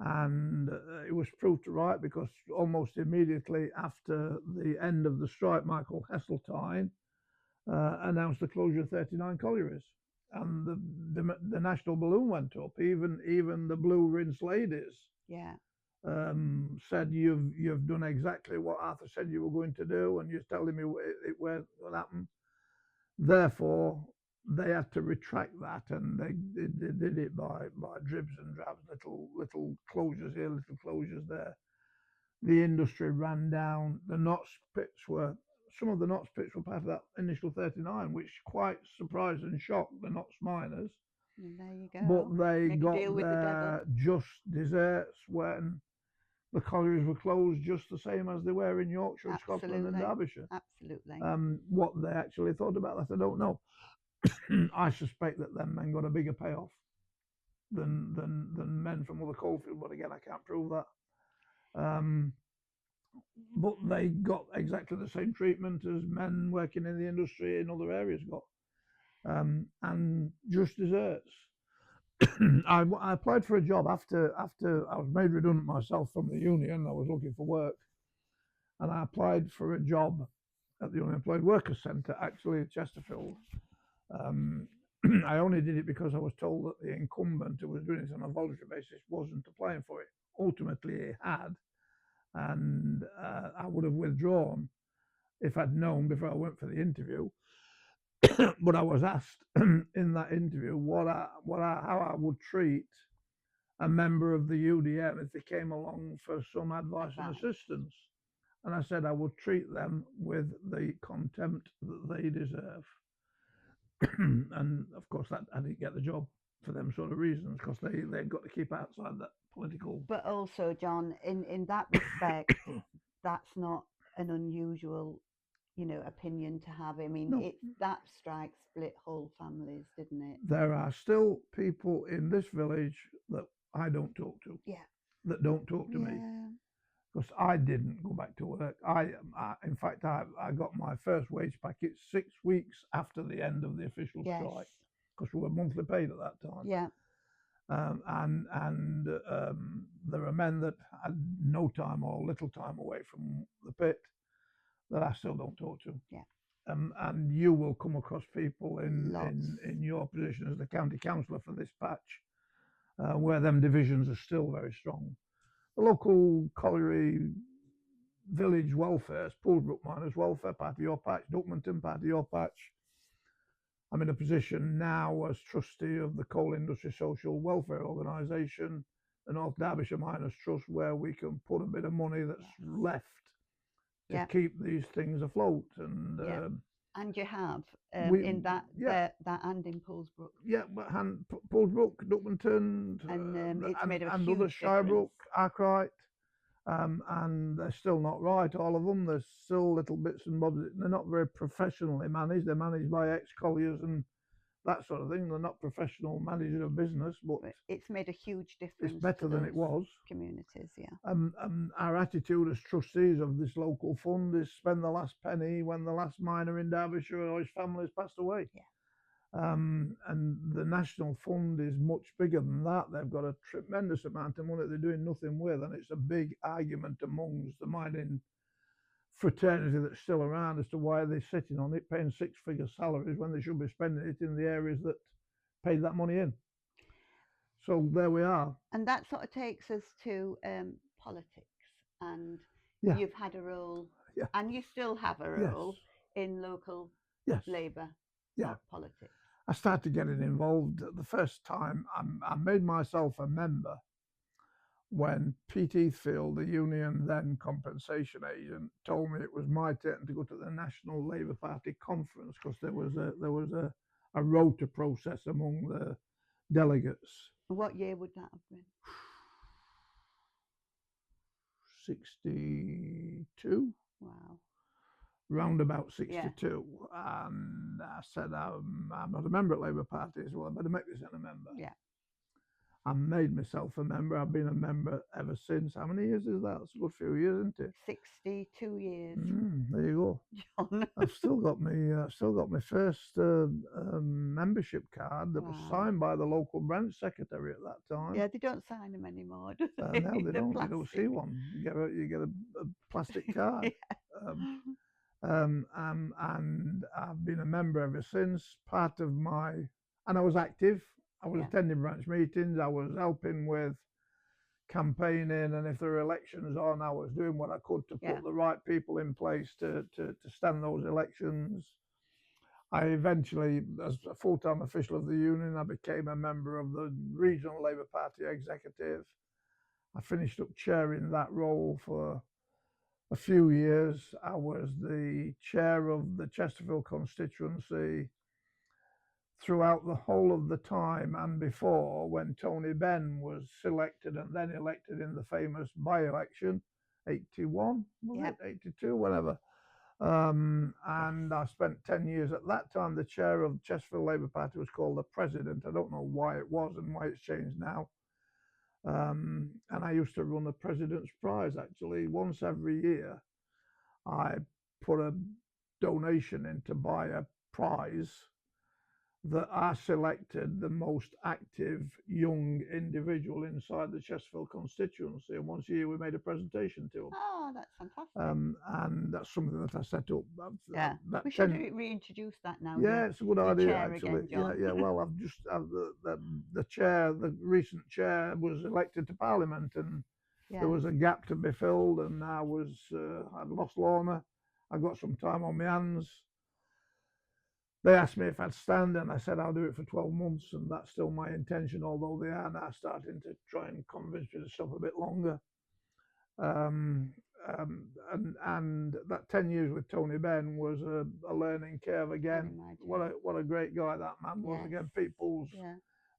And it was proved right, because almost immediately after the end of the strike, Michael Heseltine announced the closure of 39 collieries, and the national balloon went up. Even the Blue Rinse ladies, yeah, said you've done exactly what Arthur said you were going to do, and you're telling me it won't happen. Therefore, they had to retract that, and they did it by dribs and drabs, little closures here, little closures there. The industry ran down. Some of the Notts pits were part of that initial 39, which quite surprised and shocked the Notts miners. And there you go. But they got their just deserts when the collieries were closed, just the same as they were in Yorkshire, and Scotland, and Derbyshire. Absolutely. What they actually thought about that, I don't know. I suspect that them men got a bigger payoff than men from other coalfields, but again, I can't prove that. But they got exactly the same treatment as men working in the industry in other areas got, and just deserts. I applied for a job after I was made redundant myself from the union. I was looking for work, and I applied for a job at the Unemployed Workers Centre, actually in Chesterfield. I only did it because I was told that the incumbent who was doing it on a voluntary basis wasn't applying for it. Ultimately, he had, and I would have withdrawn if I'd known before I went for the interview. But I was asked in that interview how I would treat a member of the UDM if they came along for some advice and assistance. And I said I would treat them with the contempt that they deserve. And of course, that I didn't get the job for them sort of reasons, because they've got to keep outside that political. But also, John, in that respect, that's not an unusual, opinion to have. I mean, that strike split whole families, didn't it? There are still people in this village that I don't talk to. Yeah. That don't talk to me. Because I didn't go back to work. In fact, I got my first wage packet 6 weeks after the end of the official strike. because we were monthly paid at that time. Yeah. And there are men that had no time or little time away from the pit that I still don't talk to. Yeah. And you will come across people Lots. in your position as the county councillor for this patch, where them divisions are still very strong. The local colliery village welfare, Poolsbrook Miners Welfare, part of your patch, Duckmanton, part of your patch. I'm in a position now as trustee of the Coal Industry Social Welfare Organisation, the North Derbyshire Miners Trust, where we can put a bit of money that's left to keep these things afloat. And you have in that and in Poolsbrook. Yeah, but Poolsbrook, Duckmanton, and it's made a and huge other Shirebrook, difference. Arkwright, and they're still not right, all of them. There's still little bits and bobs. They're not very professionally managed. They're managed by ex-colliers and that sort of thing. They're not professional managers of business, but it's made a huge difference. It's better than it was. Communities, yeah. Our attitude as trustees of this local fund is spend the last penny when the last miner in Derbyshire or his family has passed away. Yeah. And the national fund is much bigger than that. They've got a tremendous amount of money they're doing nothing with, and it's a big argument amongst the mining fraternity that's still around as to why they're sitting on it, paying six-figure salaries when they should be spending it in the areas that paid that money in. So there we are. And that sort of takes us to politics, and you've had a role, and you still have a role in local Labour politics. I started getting involved the first time. I made myself a member when Pete Heathfield, the union then compensation agent, told me it was my turn to go to the National Labour Party conference, because there was a rota process among the delegates. What year would that have been? 62. Wow. Round about 62. And I said, I'm not a member at Labour Party, so I better make this a member. Yeah. I made myself a member. I've been a member ever since. How many years is that? It's a good few years, isn't it? 62 years. There you go. John. I've still got my first membership card that was signed by the local branch secretary at that time. Yeah, they don't sign them anymore, do they? No, they don't. You don't see one. You get a plastic card. And I've been a member ever since. And I was active. I was attending branch meetings. I was helping with campaigning, and if there were elections on, I was doing what I could to put the right people in place to stand those elections. I eventually, as a full-time official of the union, I became a member of the Regional Labour Party executive. I finished up chairing that role for a few years. I was the chair of the Chesterfield constituency throughout the whole of the time and before, when Tony Benn was selected and then elected in the famous by-election, 81, was it? 82, whatever. And I spent 10 years at that time. The chair of the Chesterfield Labour Party was called the president. I don't know why it was and why it's changed now. And I used to run a president's prize, actually. Once every year, I put a donation in to buy a prize that I selected the most active young individual inside the Chesterfield constituency, and once a year we made a presentation to them. Oh, that's fantastic. And that's something that I set up. We should reintroduce that now. Yeah, it's a good idea, actually. Again, well, the recent chair was elected to Parliament, and there was a gap to be filled, and I'd lost Lorna. I got some time on my hands. They asked me if I'd stand, and I said I'll do it for 12 months, and that's still my intention, although they are now starting to try and convince me to stop a bit longer. And that 10 years with Tony Benn was a learning curve again. What a great guy that man was. Again, people's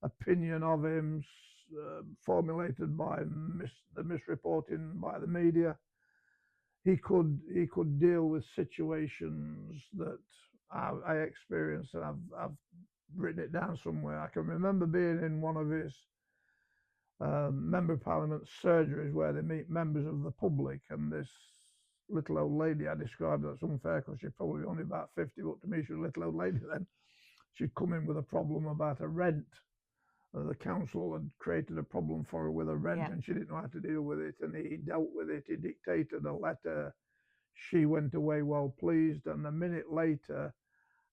opinion of him, formulated by the misreporting by the media. He could deal with situations that I experienced, and I've written it down somewhere. I can remember being in one of his Member of Parliament surgeries where they meet members of the public, and this little old lady, I described her, that's unfair because she's probably only about 50, but to me she was a little old lady then. she'd come in with a problem about a rent. The council had created a problem for her with a rent, and she didn't know how to deal with it. And he dealt with it. He dictated a letter. She went away well pleased. And a minute later,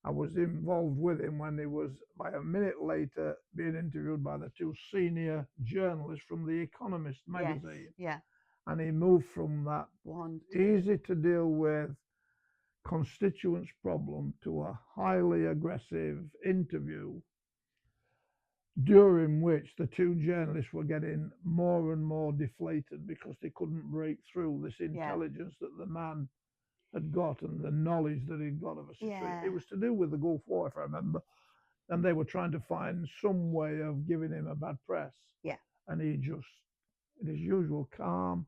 I was involved with him when he was, by a minute later, being interviewed by the two senior journalists from The Economist magazine. Yeah. And he moved from that easy to deal with constituents problem to a highly aggressive interview, during which the two journalists were getting more and more deflated because they couldn't break through this intelligence that the man had got and the knowledge that he'd got of a situation. It was to do with the Gulf War, if I remember, and they were trying to find some way of giving him a bad press. And he just, in his usual calm,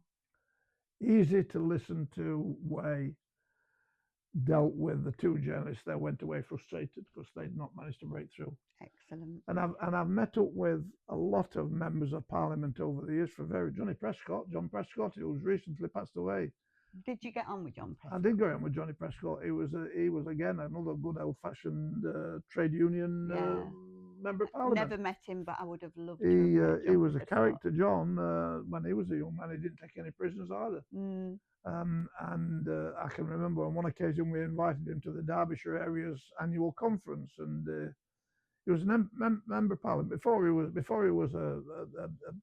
easy to listen to way, dealt with the two journalists. They went away frustrated because they'd not managed to break through. Excellent. And I've met up with a lot of members of Parliament over the years. John Prescott, who's recently passed away. Did you get on with John Prescott? I did go on with Johnny Prescott. He was again another good old-fashioned trade union member of Parliament. Never met him, but I would have loved to. He was a character, John, when he was a young man. He didn't take any prisoners either. I can remember on one occasion we invited him to the Derbyshire area's annual conference, and he was a member of Parliament before he was a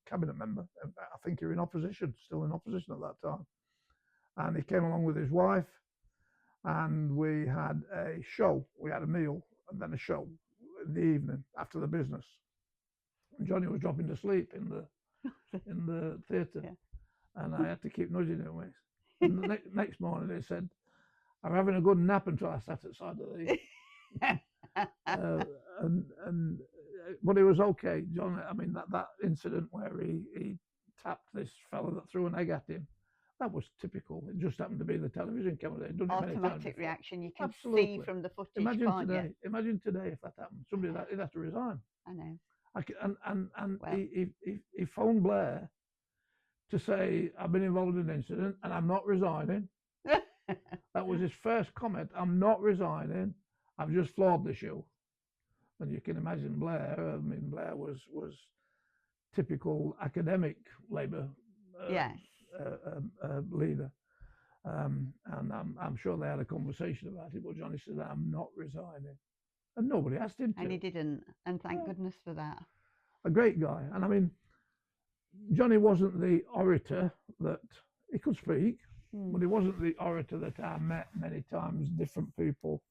cabinet member. I think he was still in opposition at that time. And he came along with his wife, and we had a show. We had a meal and then a show in the evening after the business. And Johnny was dropping to sleep in the theatre, and I had to keep nudging him. And the next morning they said, "I'm having a good nap until I sat outside of the." But it was okay, John. I mean that incident where he tapped this fellow that threw an egg at him. That was typical. It just happened to be the television camera. They'd done it many times. Automatic reaction. You can see from the footage. Imagine today if that happened. Somebody he'd have to resign. I know. He phoned Blair to say, "I've been involved in an incident and I'm not resigning." That was his first comment. "I'm not resigning. I've just floored the show." And you can imagine Blair. I mean, Blair was typical academic Labour. Leader, and I'm sure they had a conversation about it, but Johnny said, "I'm not resigning," and nobody asked him to. And he didn't, and thank goodness for that. A great guy. And I mean, Johnny wasn't the orator that he could speak, but he wasn't the orator that I met many times. Different people,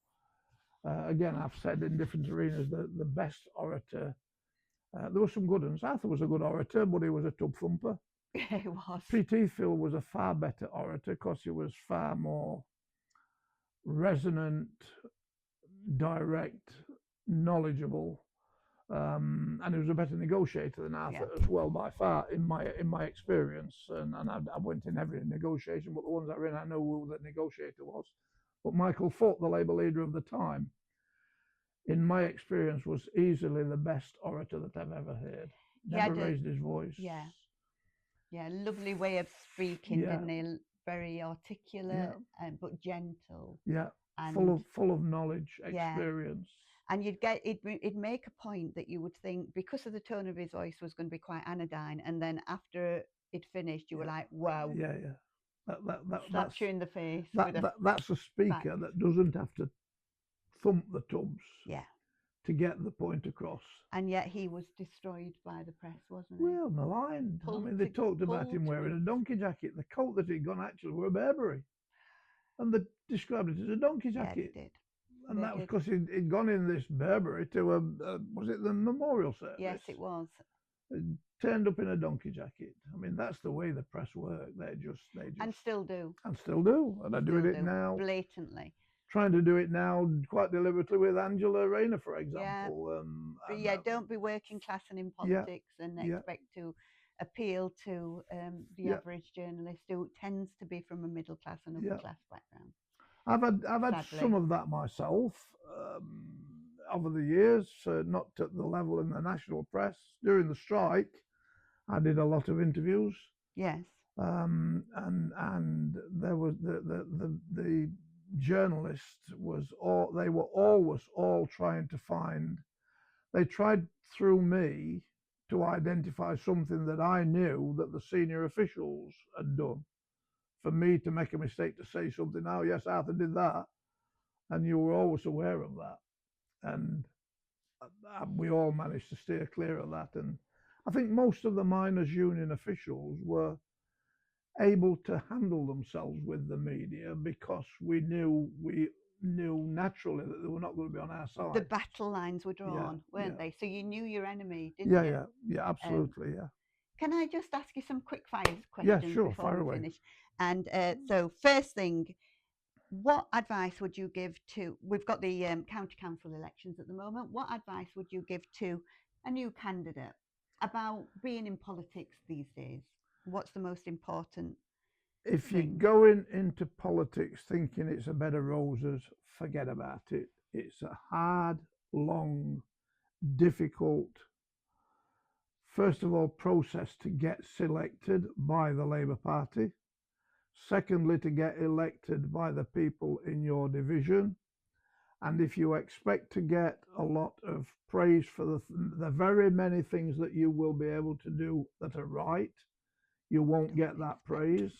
again, I've said in different arenas, the best orator. There were some good ones. Arthur was a good orator, but he was a tub thumper. He was. Pete Heathfield was a far better orator because he was far more resonant, direct, knowledgeable, and he was a better negotiator than Arthur as well, by far, in my experience. And I went in every negotiation, but the ones I were in, I know who the negotiator was. But Michael Foot, the Labour leader of the time, in my experience, was easily the best orator that I've ever heard. Never raised his voice. Yeah, lovely way of speaking, didn't he? Very articulate, but gentle. And full of knowledge, experience. And it'd make a point that you would think, because of the tone of his voice, was going to be quite anodyne, and then after it finished, you were like, wow. Slapped you in the face. That's a speaker that doesn't have to thump the tubs. To get the point across. And yet he was destroyed by the press, wasn't he? Well, maligned. I mean, they talked about him wearing a donkey jacket. The coat that he'd got actually were a Burberry. And they described it as a donkey jacket. They did. And that was because he'd gone in this Burberry to was it the memorial service? Yes, it was. He'd turned up in a donkey jacket. I mean, that's the way the press work. They just and still do. And still do. And they're doing it now. Blatantly. Trying to do it now quite deliberately with Angela Rayner, for example. But don't be working class and in politics and expect to appeal to the average journalist who tends to be from a middle class and upper class background. I've had some of that myself over the years, not at the level in the national press. During the strike, I did a lot of interviews. Yes. And there was the journalists they were always all trying to find. They tried through me to identify something that I knew that the senior officials had done. For me to make a mistake to say something, oh yes, Arthur did that, and you were always aware of that, and we all managed to steer clear of that. And I think most of the miners' union officials were able to handle themselves with the media because we knew naturally that they were not going to be on our The side. battle lines were Yeah, drawn, weren't yeah, they? So you knew your enemy, didn't you? yeah, absolutely, yeah. Can I just ask you some quick fire Yeah, questions sure, before fire we away. finish? And so, first thing, what advice would you give to? We've got the county council elections at the moment. What advice would you give to a new candidate about being in politics these days? What's the most important If you're thing? going into politics thinking it's a bed of roses, forget about it. It's a hard, long, difficult, first of all, process to get selected by the Labour Party. Secondly, to get elected by the people in your division. And if you expect to get a lot of praise for the very many things that you will be able to do that are right, you won't get that praise.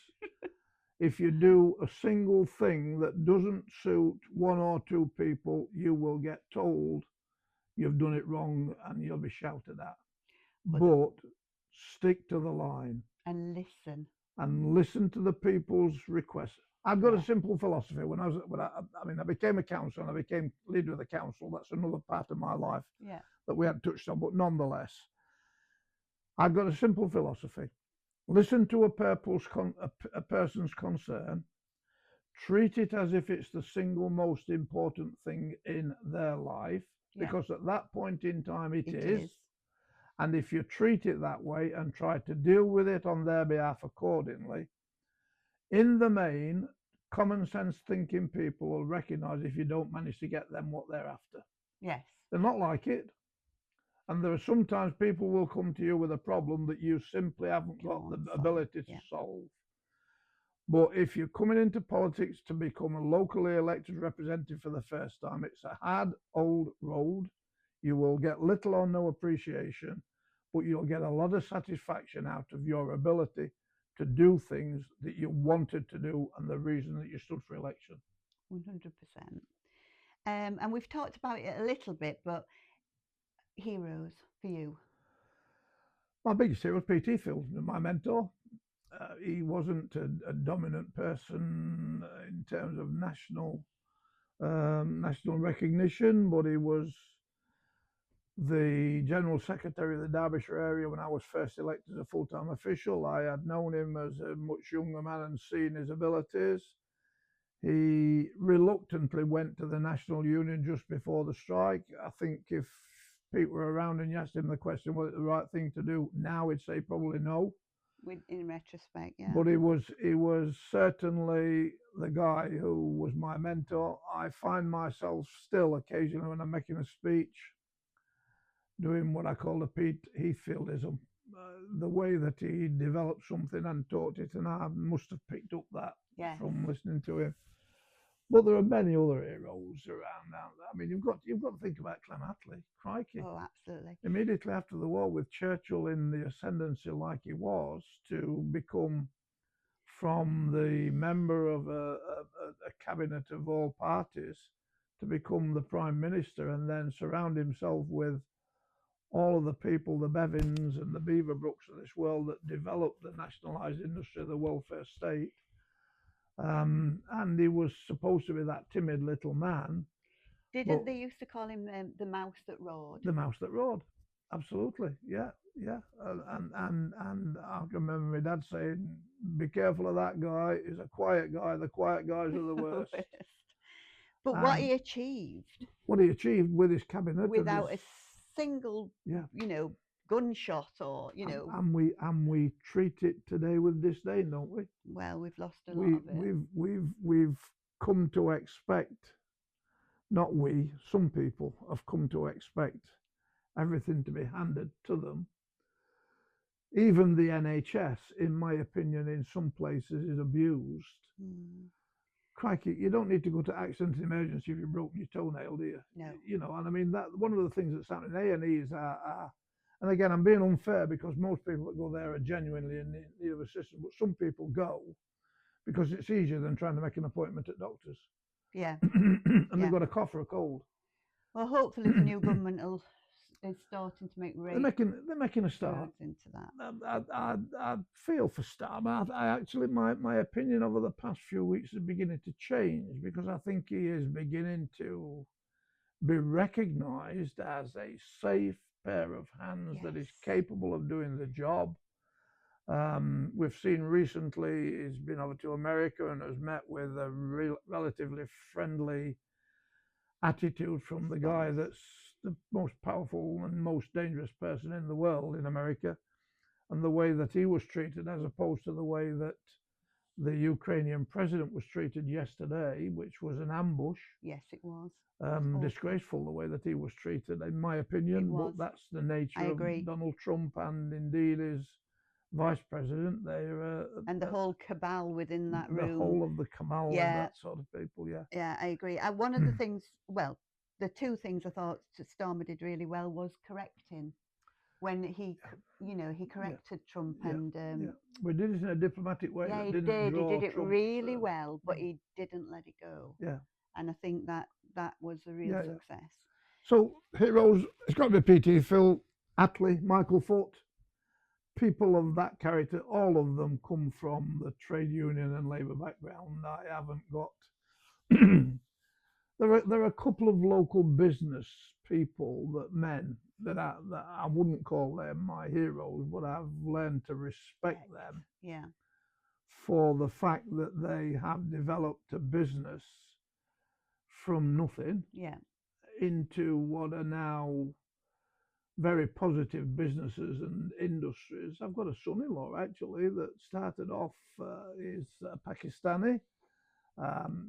If you do a single thing that doesn't suit one or two people, you will get told you've done it wrong and you'll be shouted at. But stick to the line And listen. and listen to the people's requests. I've got Yeah. a simple philosophy. I became a councillor and I became leader of the council. That's another part of my life Yeah. that we hadn't touched on, but nonetheless, I've got a simple philosophy. Listen to a person's concern, treat it as if it's the single most important thing in their life, Yeah. because at that point in time it It is. is. And if you treat it that way and try to deal with it on their behalf accordingly, in the main, common sense thinking people will recognize if you don't manage to get them what they're after. Yes. They're not like it. And there are sometimes people will come to you with a problem that you simply haven't got the Can't solve. ability to Yeah. solve. But if you're coming into politics to become a locally elected representative for the first time, it's a hard, old road. You will get little or no appreciation, but you'll get a lot of satisfaction out of your ability to do things that you wanted to do and the reason that you stood for election. 100%. And we've talked about it a little bit, but heroes for you? My biggest hero was P.T. Field, my mentor. He wasn't a dominant person in terms of national recognition, but he was the General Secretary of the Derbyshire area when I was first elected as a full-time official. I had known him as a much younger man and seen his abilities. He reluctantly went to the National Union just before the strike. I think if Pete were around and you asked him the question, was it the right thing to do? Now he'd say probably no. In retrospect, yeah. But he was certainly the guy who was my mentor. I find myself still occasionally when I'm making a speech doing what I call the Pete Heathfieldism. The way that he developed something and taught it, and I must have picked up that from listening to him. But there are many other heroes around now. I mean, you've got to think about Clem Attlee. Crikey! Oh, absolutely. Immediately after the war, with Churchill in the ascendancy like he was, to become from the member of a cabinet of all parties to become the prime minister, and then surround himself with all of the people, the Bevins and the Beaverbrooks of this world that developed the nationalised industry of the welfare state. And he was supposed to be that timid little man. Didn't they used to call him the mouse that rode? The mouse that rode, absolutely, yeah. And I can remember my dad saying, "Be careful of that guy. He's a quiet guy. The quiet guys are the worst." But what he achieved with his cabinet, without a single, gunshot or and we treat it today with disdain, don't we? Well, we've lost a lot of it. We've come to expect, not we, some people have come to expect everything to be handed to them. Even the NHS, in my opinion, in some places is abused crikey, you don't need to go to accident emergency if you've broken your toenail, do you? No. You know, and I mean that one of the things that's happening A&Es are, and again, I'm being unfair because most people that go there are genuinely in need of assistance, but some people go because it's easier than trying to make an appointment at doctors. Yeah. And Yeah. they've got a cough or a cold. Well, hopefully the new government is starting to make They're making a start. into that. I feel for Star. I actually, my opinion over the past few weeks is beginning to change because I think he is beginning to be recognised as a safe pair of hands that is Yes. capable of doing the job. We've seen recently he's been over to America and has met with a relatively friendly attitude from the guy that's the most powerful and most dangerous person in the world in America, and the way that he was treated as opposed to the way that the Ukrainian president was treated yesterday, which was an ambush. Yes, it was. Disgraceful the way that he was treated, in my opinion, but that's the nature of Donald Trump and indeed his vice president. And the whole cabal within that room. The whole of the cabal and that sort of people, yeah. Yeah, I agree. One of the things, well, the two things I thought Starmer did really well was correcting when he corrected Trump and we did it in a diplomatic way. Yeah, he did. He did it Trump, really well, but he didn't let it go. Yeah, and I think that was a real success. So heroes, it's got to be PT, Phil Attlee, Michael Foot, people of that character. All of them come from the trade union and labour background. I haven't got. There are a couple of local business people that I wouldn't call them my heroes, but I've learned to respect them. Yeah. For the fact that they have developed a business from nothing. Yeah. Into what are now very positive businesses and industries. I've got a son-in-law actually that started off is Pakistani.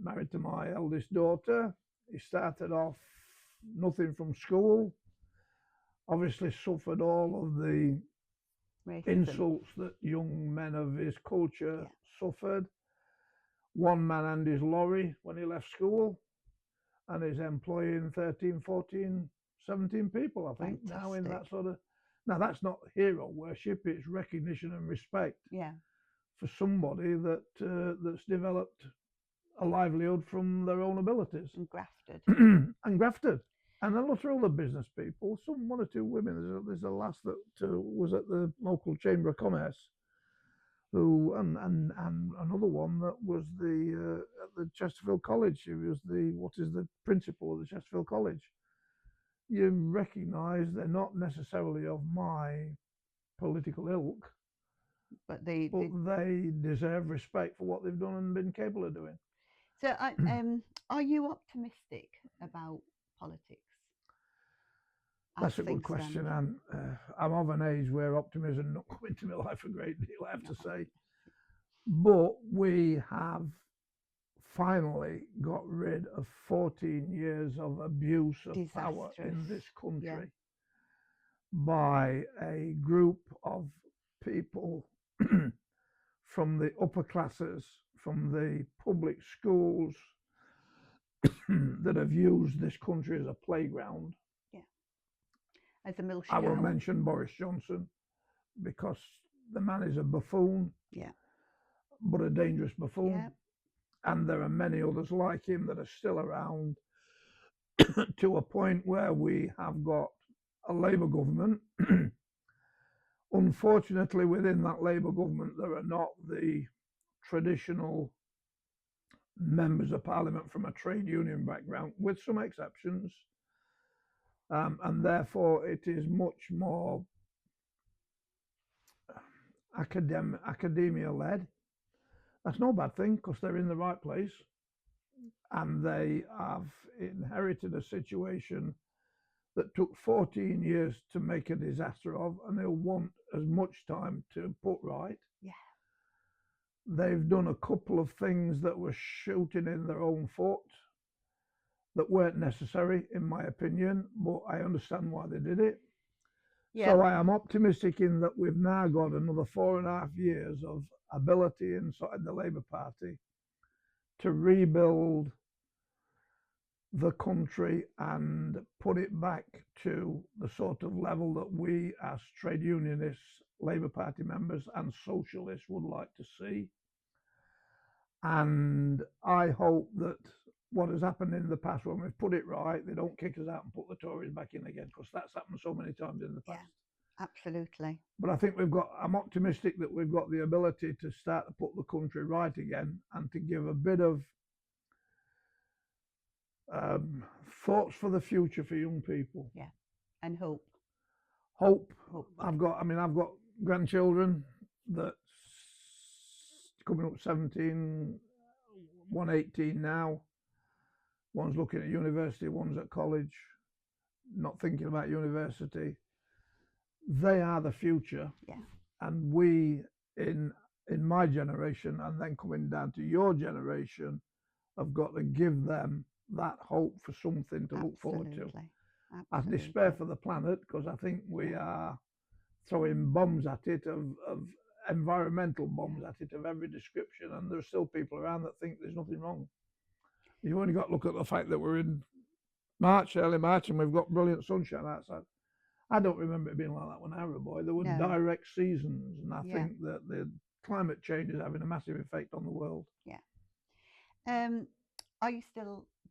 Married to my eldest daughter. He started off nothing from school. Obviously suffered all of the insults that young men of his culture suffered. One man and his lorry when he left school, and is employing 13, 14, 17 people, I think. Fantastic. Now in that sort of... Now that's not hero worship, it's recognition and respect for somebody that's developed a livelihood from their own abilities. And grafted. And a lot of other business people, one or two women. There's a lass that was at the local Chamber of Commerce, who and another one that was at the Chesterfield College. She was the principal of the Chesterfield College. You recognise they're not necessarily of my political ilk, but they deserve respect for what they've done and been capable of doing. So, are you optimistic about politics? That's a good question, Anne. I'm of an age where optimism not come into my life a great deal, I have to say. But we have finally got rid of 14 years of abuse of power in this country by a group of people from the upper classes, from the public schools that have used this country as a playground. As a milk I will mention Boris Johnson because the man is a buffoon, but a dangerous buffoon. Yeah. And there are many others like him that are still around to a point where we have got a Labour government. Unfortunately, within that Labour government, there are not the traditional members of Parliament from a trade union background, with some exceptions. And therefore, it is much more academia-led. That's no bad thing because they're in the right place. And they have inherited a situation that took 14 years to make a disaster of, and they'll want as much time to put right. Yeah. They've done a couple of things that were shooting in their own foot that weren't necessary, in my opinion, but I understand why they did it. Yeah. So I am optimistic in that we've now got another 4.5 years of ability inside the Labour Party to rebuild the country and put it back to the sort of level that we as trade unionists, Labour Party members and socialists would like to see. And I hope that what has happened in the past, when we've put it right, they don't kick us out and put the Tories back in again, because that's happened so many times in the past. Yeah, absolutely. But I think I'm optimistic that we've got the ability to start to put the country right again and to give a bit of thoughts for the future for young people. Yeah, and hope. Hope. I've got grandchildren that's coming up 17, one 18 now. One's looking at university, one's at college, not thinking about university. They are the future. Yeah. And we in my generation, and then coming down to your generation, have got to give them that hope for something to look forward to. I despair for the planet, because I think we are throwing bombs at it, of environmental bombs at it of every description, and there's still people around that think there's nothing wrong. You've only got to look at the fact that we're in March, early March, and we've got brilliant sunshine outside. I don't remember it being like that when I was a boy. There were direct seasons, and I think that the climate change is having a massive effect on the world. Yeah.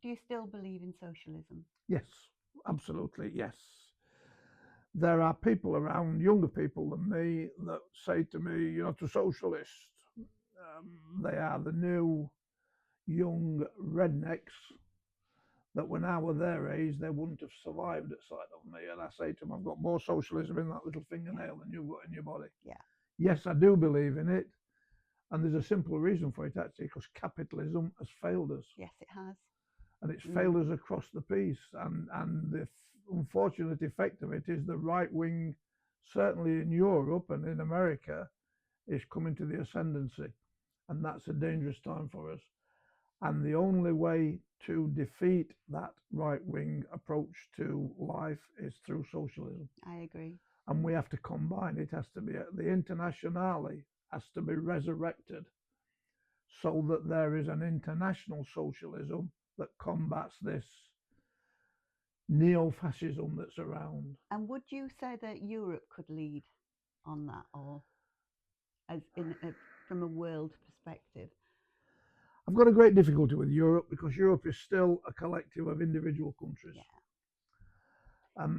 Do you still believe in socialism? Yes, absolutely, yes. There are people around, younger people than me, that say to me, you're not a socialist. They are the new young rednecks that when I were their age, they wouldn't have survived at sight of me. And I say to them, I've got more socialism in that little fingernail than you've got in your body. Yeah. Yes, I do believe in it. And there's a simple reason for it, actually, because capitalism has failed us. Yes, it has. And it's failed us across the piece. And the unfortunate effect of it is the right wing, certainly in Europe and in America, is coming to the ascendancy. And that's a dangerous time for us. And the only way to defeat that right-wing approach to life is through socialism. I agree. And we have to combine. It has to be, the Internationale has to be resurrected, so that there is an international socialism that combats this neo-fascism that's around. And would you say that Europe could lead on that, or as from a world perspective? I've got a great difficulty with Europe, because Europe is still a collective of individual countries. Yeah.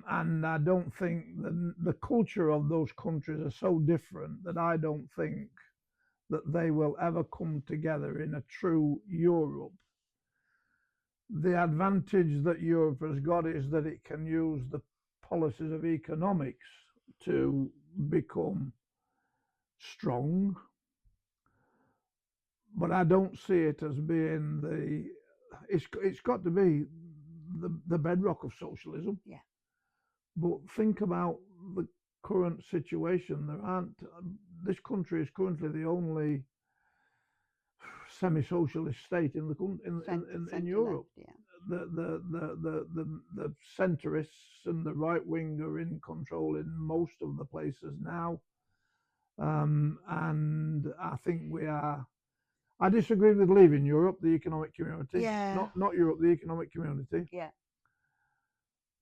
And I don't think the culture of those countries are so different that I don't think that they will ever come together in a true Europe. The advantage that Europe has got is that it can use the policies of economics to become strong. But I don't see it as being it's got to be the bedrock of socialism. Yeah. But think about the current situation. This country is currently the only semi-socialist state in Europe. Yeah. The centrists and the right wing are in control in most of the places now. And I think I disagree with leaving Europe, the economic community. Yeah. Not Europe, the economic community. Yeah.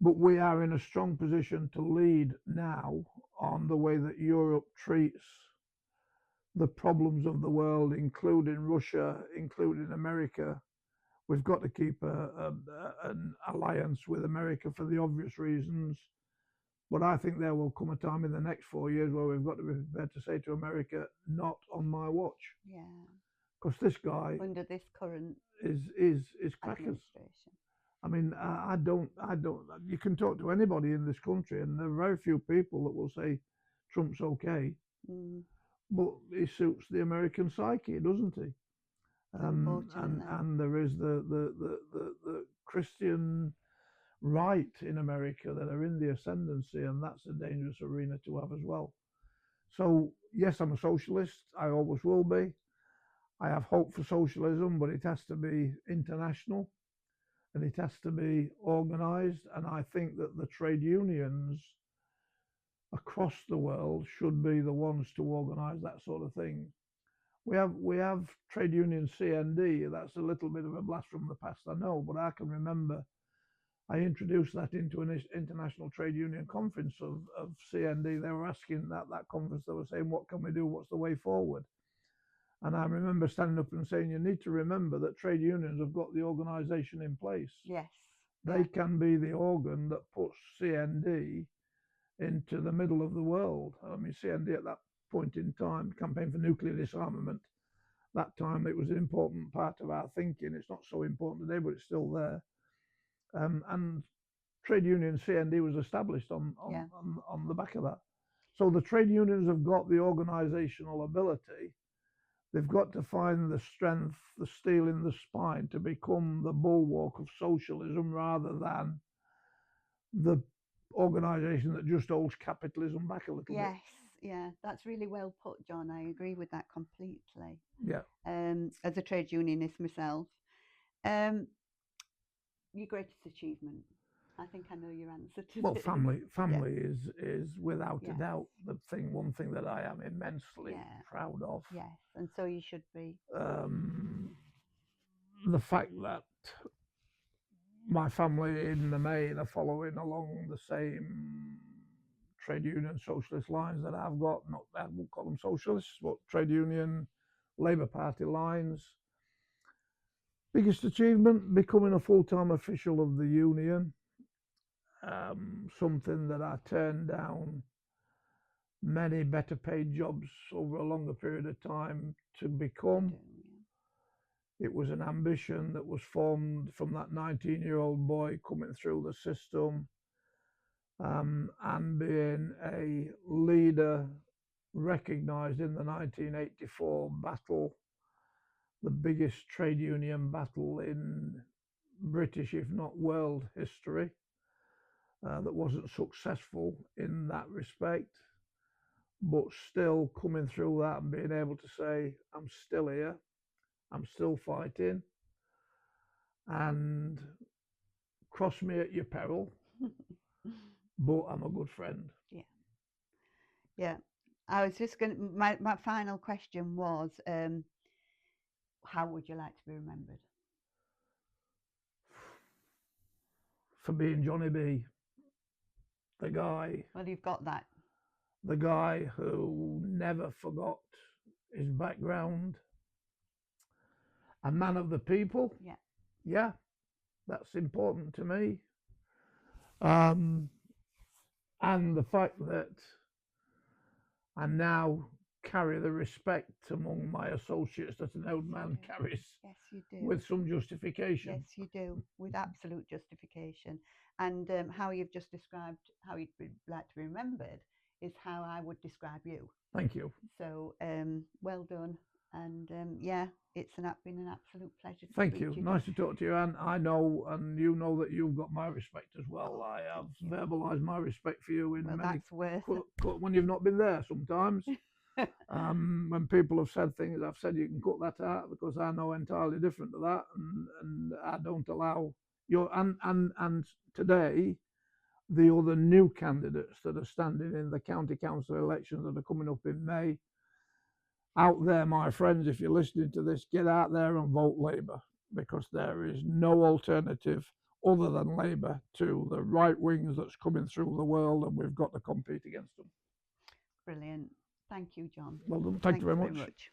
But we are in a strong position to lead now on the way that Europe treats the problems of the world, including Russia, including America. We've got to keep an alliance with America for the obvious reasons. But I think there will come a time in the next 4 years where we've got to be prepared to say to America, not on my watch. Yeah. Because this guy under this current is crackers. I mean, I don't. You can talk to anybody in this country, and there are very few people that will say Trump's okay. But he suits the American psyche, doesn't he? And there is the Christian right in America that are in the ascendancy, and that's a dangerous arena to have as well. So yes, I'm a socialist. I always will be. I have hope for socialism, but it has to be international and it has to be organized. And I think that the trade unions across the world should be the ones to organize that sort of thing. We have trade union CND. That's a little bit of a blast from the past, I know, but I can remember I introduced that into an international trade union conference of CND. They were asking that conference, they were saying, what can we do? What's the way forward? And I remember standing up and saying, you need to remember that trade unions have got the organisation in place. Yes. They can be the organ that puts CND into the middle of the world. I mean, CND at that point in time, Campaign for Nuclear Disarmament, that time it was an important part of our thinking. It's not so important today, but it's still there. And trade union CND was established on the back of that. So the trade unions have got the organisational ability. They've got to find the strength, the steel in the spine to become the bulwark of socialism rather than the organisation that just holds capitalism back a little bit. Yes, yeah, that's really well put, John. I agree with that completely. Yeah. As a trade unionist myself, your greatest achievement? I think I know your answer to Well, this. family is without a doubt one thing that I am immensely proud of. Yes, and so you should be. The fact that my family in the main are following along the same trade union socialist lines that I've got. Not, I won't call them socialists, but trade union, Labour Party lines. Biggest achievement, becoming a full-time official of the union. Something that I turned down many better paid jobs over a longer period of time to become. It was an ambition that was formed from that 19-year-old boy coming through the system, and being a leader recognised in the 1984 battle, the biggest trade union battle in British, if not world history, that wasn't successful in that respect, but still coming through that and being able to say, I'm still here, I'm still fighting, and cross me at your peril, but I'm a good friend. Yeah. Yeah. I was just going to, my final question was, how would you like to be remembered? For being Johnny B, the guy. Well, you've got that. The guy who never forgot his background. A man of the people. Yeah. Yeah, that's important to me. And the fact that I now carry the respect among my associates that an old man carries. Yes, you do. With some justification. Yes, you do, with absolute justification. And how you've just described how you'd like to be remembered is how I would describe you. Thank you. So, well done. And yeah, it's been an absolute pleasure to Thank speak you. to you. Nice to talk to you, Anne. I know, and you know that you've got my respect as well. I have verbalised my respect for you in many when you've not been there sometimes. When people have said things, I've said you can cut that out because I know entirely different to that, and I don't allow your and today the other new candidates that are standing in the county council elections that are coming up in May. Out there, my friends, if you're listening to this, get out there and vote Labour, because there is no alternative other than Labour to the right wings that's coming through the world, and we've got to compete against them. Brilliant. Thank you, John. Well done. Thank you very much.